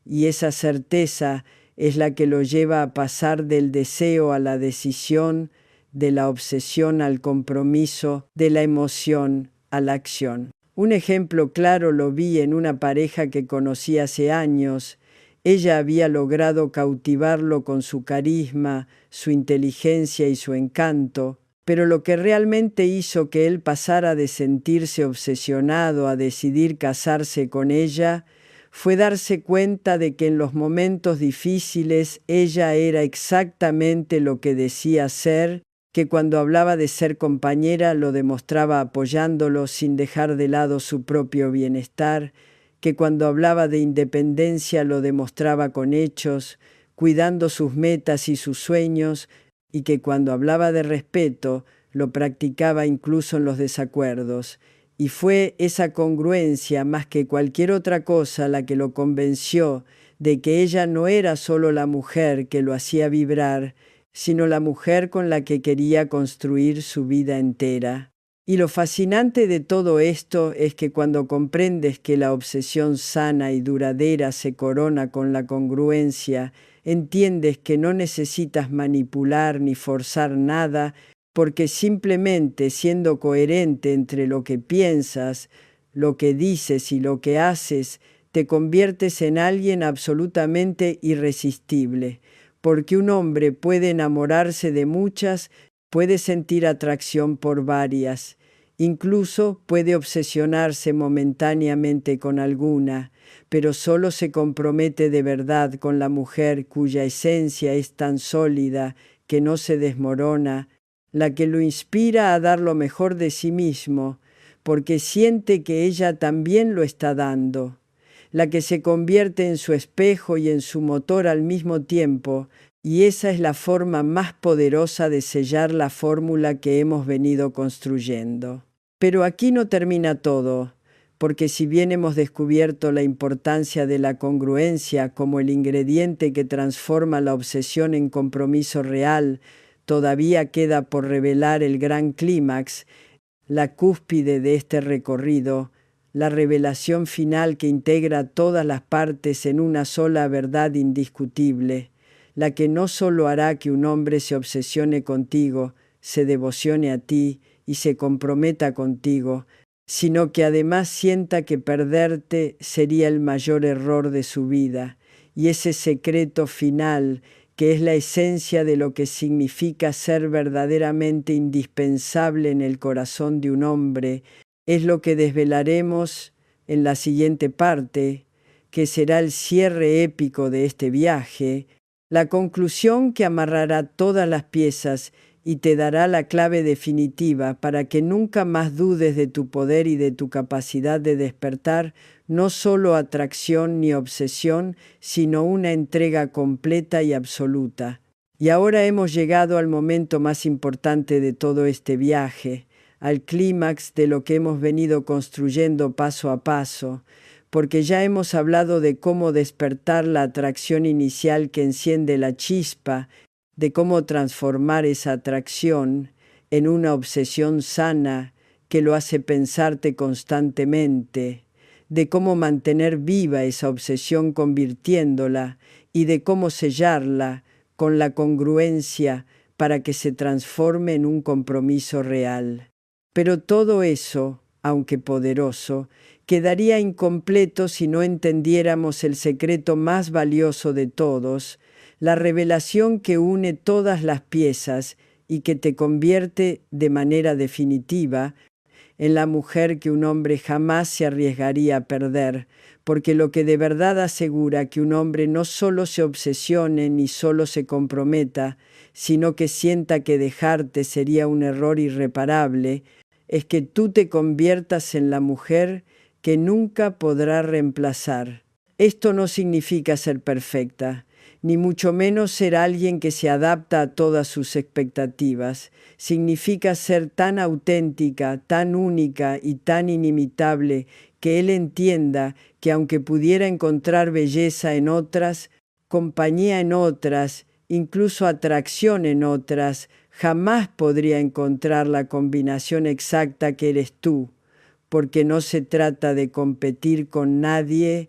Y esa certeza es la que lo lleva a pasar del deseo a la decisión, de la obsesión al compromiso, de la emoción a la acción. Un ejemplo claro lo vi en una pareja que conocí hace años. Ella había logrado cautivarlo con su carisma, su inteligencia y su encanto, pero lo que realmente hizo que él pasara de sentirse obsesionado a decidir casarse con ella fue darse cuenta de que en los momentos difíciles ella era exactamente lo que decía ser, que cuando hablaba de ser compañera lo demostraba apoyándolo sin dejar de lado su propio bienestar, que cuando hablaba de independencia lo demostraba con hechos, cuidando sus metas y sus sueños, y que cuando hablaba de respeto lo practicaba incluso en los desacuerdos. Y fue esa congruencia más que cualquier otra cosa la que lo convenció de que ella no era solo la mujer que lo hacía vibrar, sino la mujer con la que quería construir su vida entera. Y lo fascinante de todo esto es que cuando comprendes que la obsesión sana y duradera se corona con la congruencia, entiendes que no necesitas manipular ni forzar nada, porque simplemente siendo coherente entre lo que piensas, lo que dices y lo que haces, te conviertes en alguien absolutamente irresistible, porque un hombre puede enamorarse de muchas, puede sentir atracción por varias, incluso puede obsesionarse momentáneamente con alguna, pero solo se compromete de verdad con la mujer cuya esencia es tan sólida que no se desmorona, la que lo inspira a dar lo mejor de sí mismo, porque siente que ella también lo está dando, la que se convierte en su espejo y en su motor al mismo tiempo, y esa es la forma más poderosa de sellar la fórmula que hemos venido construyendo. Pero aquí no termina todo, porque si bien hemos descubierto la importancia de la congruencia como el ingrediente que transforma la obsesión en compromiso real, todavía queda por revelar el gran clímax, la cúspide de este recorrido, la revelación final que integra todas las partes en una sola verdad indiscutible, la que no solo hará que un hombre se obsesione contigo, se devocione a ti y se comprometa contigo, sino que además sienta que perderte sería el mayor error de su vida, y ese secreto final, que es la esencia de lo que significa ser verdaderamente indispensable en el corazón de un hombre, es lo que desvelaremos en la siguiente parte, que será el cierre épico de este viaje, la conclusión que amarrará todas las piezas y te dará la clave definitiva para que nunca más dudes de tu poder y de tu capacidad de despertar no solo atracción ni obsesión, sino una entrega completa y absoluta. Y ahora hemos llegado al momento más importante de todo este viaje, al clímax de lo que hemos venido construyendo paso a paso, porque ya hemos hablado de cómo despertar la atracción inicial que enciende la chispa, de cómo transformar esa atracción en una obsesión sana que lo hace pensarte constantemente, de cómo mantener viva esa obsesión convirtiéndola y de cómo sellarla con la congruencia para que se transforme en un compromiso real. Pero todo eso, aunque poderoso, quedaría incompleto si no entendiéramos el secreto más valioso de todos, la revelación que une todas las piezas y que te convierte de manera definitiva en la mujer que un hombre jamás se arriesgaría a perder, porque lo que de verdad asegura que un hombre no solo se obsesione ni solo se comprometa, sino que sienta que dejarte sería un error irreparable, es que tú te conviertas en la mujer que nunca podrá reemplazar. Esto no significa ser perfecta, ni mucho menos ser alguien que se adapta a todas sus expectativas. Significa ser tan auténtica, tan única y tan inimitable que él entienda que aunque pudiera encontrar belleza en otras, compañía en otras, incluso atracción en otras, jamás podría encontrar la combinación exacta que eres tú, porque no se trata de competir con nadie,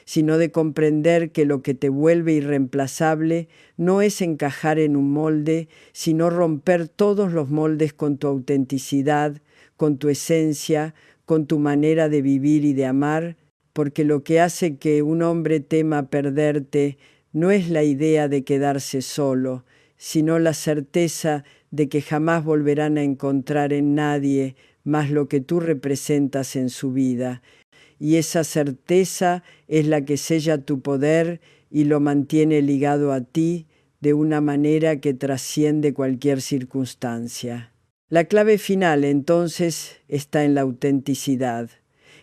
sino de comprender que lo que te vuelve irreemplazable no es encajar en un molde, sino romper todos los moldes con tu autenticidad, con tu esencia, con tu manera de vivir y de amar, porque lo que hace que un hombre tema perderte no es la idea de quedarse solo, sino la certeza de que jamás volverán a encontrar en nadie más lo que tú representas en su vida. Y esa certeza es la que sella tu poder y lo mantiene ligado a ti de una manera que trasciende cualquier circunstancia. La clave final, entonces, está en la autenticidad,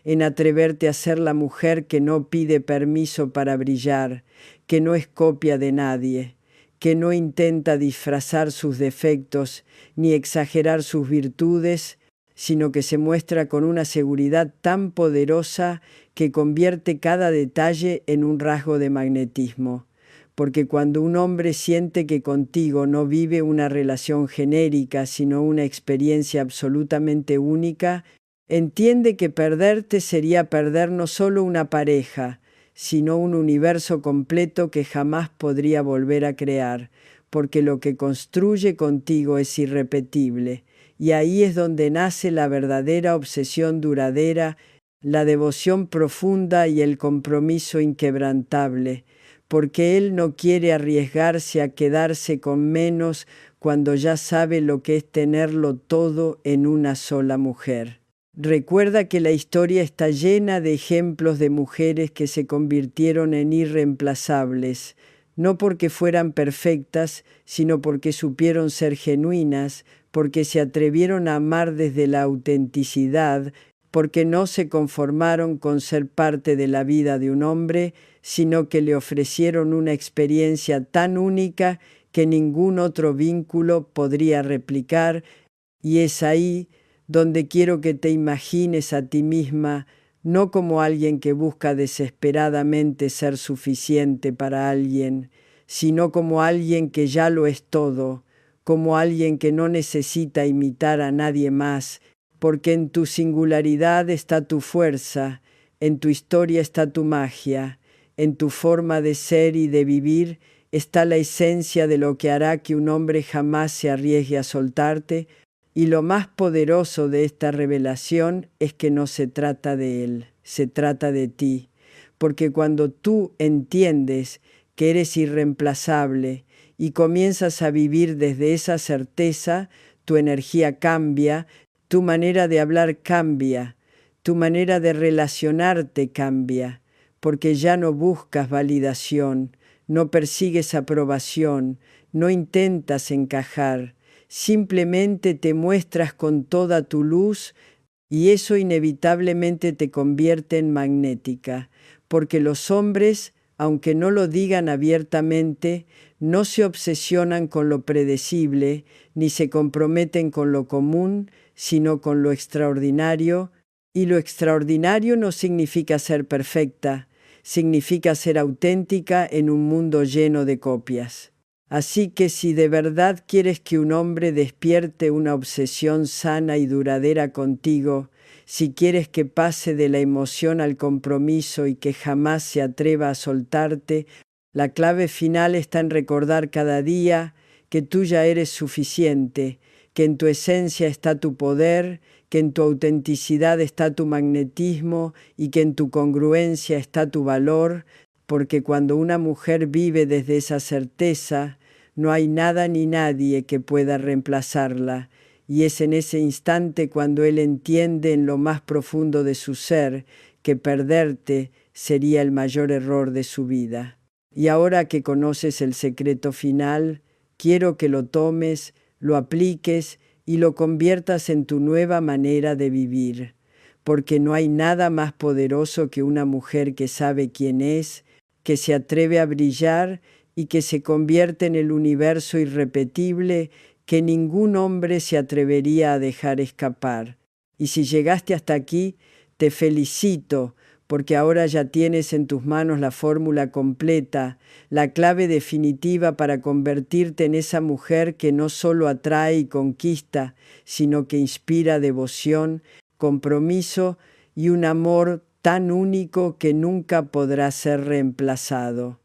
en atreverte a ser la mujer que no pide permiso para brillar, que no es copia de nadie, que no intenta disfrazar sus defectos ni exagerar sus virtudes, sino que se muestra con una seguridad tan poderosa que convierte cada detalle en un rasgo de magnetismo. Porque cuando un hombre siente que contigo no vive una relación genérica, sino una experiencia absolutamente única, entiende que perderte sería perder no solo una pareja, sino un universo completo que jamás podría volver a crear, porque lo que construye contigo es irrepetible. Y ahí es donde nace la verdadera obsesión duradera, la devoción profunda y el compromiso inquebrantable, porque él no quiere arriesgarse a quedarse con menos cuando ya sabe lo que es tenerlo todo en una sola mujer. Recuerda que la historia está llena de ejemplos de mujeres que se convirtieron en irreemplazables, no porque fueran perfectas, sino porque supieron ser genuinas, porque se atrevieron a amar desde la autenticidad, porque no se conformaron con ser parte de la vida de un hombre, sino que le ofrecieron una experiencia tan única que ningún otro vínculo podría replicar, y es ahí donde quiero que te imagines a ti misma, no como alguien que busca desesperadamente ser suficiente para alguien, sino como alguien que ya lo es todo, como alguien que no necesita imitar a nadie más, porque en tu singularidad está tu fuerza, en tu historia está tu magia, en tu forma de ser y de vivir está la esencia de lo que hará que un hombre jamás se arriesgue a soltarte, y lo más poderoso de esta revelación es que no se trata de él, se trata de ti, porque cuando tú entiendes que eres irreemplazable y comienzas a vivir desde esa certeza, tu energía cambia, tu manera de hablar cambia, tu manera de relacionarte cambia, porque ya no buscas validación, no persigues aprobación, no intentas encajar, simplemente te muestras con toda tu luz y eso inevitablemente te convierte en magnética, porque los hombres, aunque no lo digan abiertamente, no se obsesionan con lo predecible, ni se comprometen con lo común, sino con lo extraordinario, y lo extraordinario no significa ser perfecta, significa ser auténtica en un mundo lleno de copias. Así que si de verdad quieres que un hombre despierte una obsesión sana y duradera contigo, si quieres que pase de la emoción al compromiso y que jamás se atreva a soltarte, la clave final está en recordar cada día que tú ya eres suficiente, que en tu esencia está tu poder, que en tu autenticidad está tu magnetismo y que en tu congruencia está tu valor, porque cuando una mujer vive desde esa certeza, no hay nada ni nadie que pueda reemplazarla, y es en ese instante cuando él entiende en lo más profundo de su ser que perderte sería el mayor error de su vida. Y ahora que conoces el secreto final, quiero que lo tomes, lo apliques y lo conviertas en tu nueva manera de vivir, porque no hay nada más poderoso que una mujer que sabe quién es, que se atreve a brillar y que se convierte en el universo irrepetible que ningún hombre se atrevería a dejar escapar. Y si llegaste hasta aquí, te felicito, porque ahora ya tienes en tus manos la fórmula completa, la clave definitiva para convertirte en esa mujer que no solo atrae y conquista, sino que inspira devoción, compromiso y un amor tan único que nunca podrá ser reemplazado.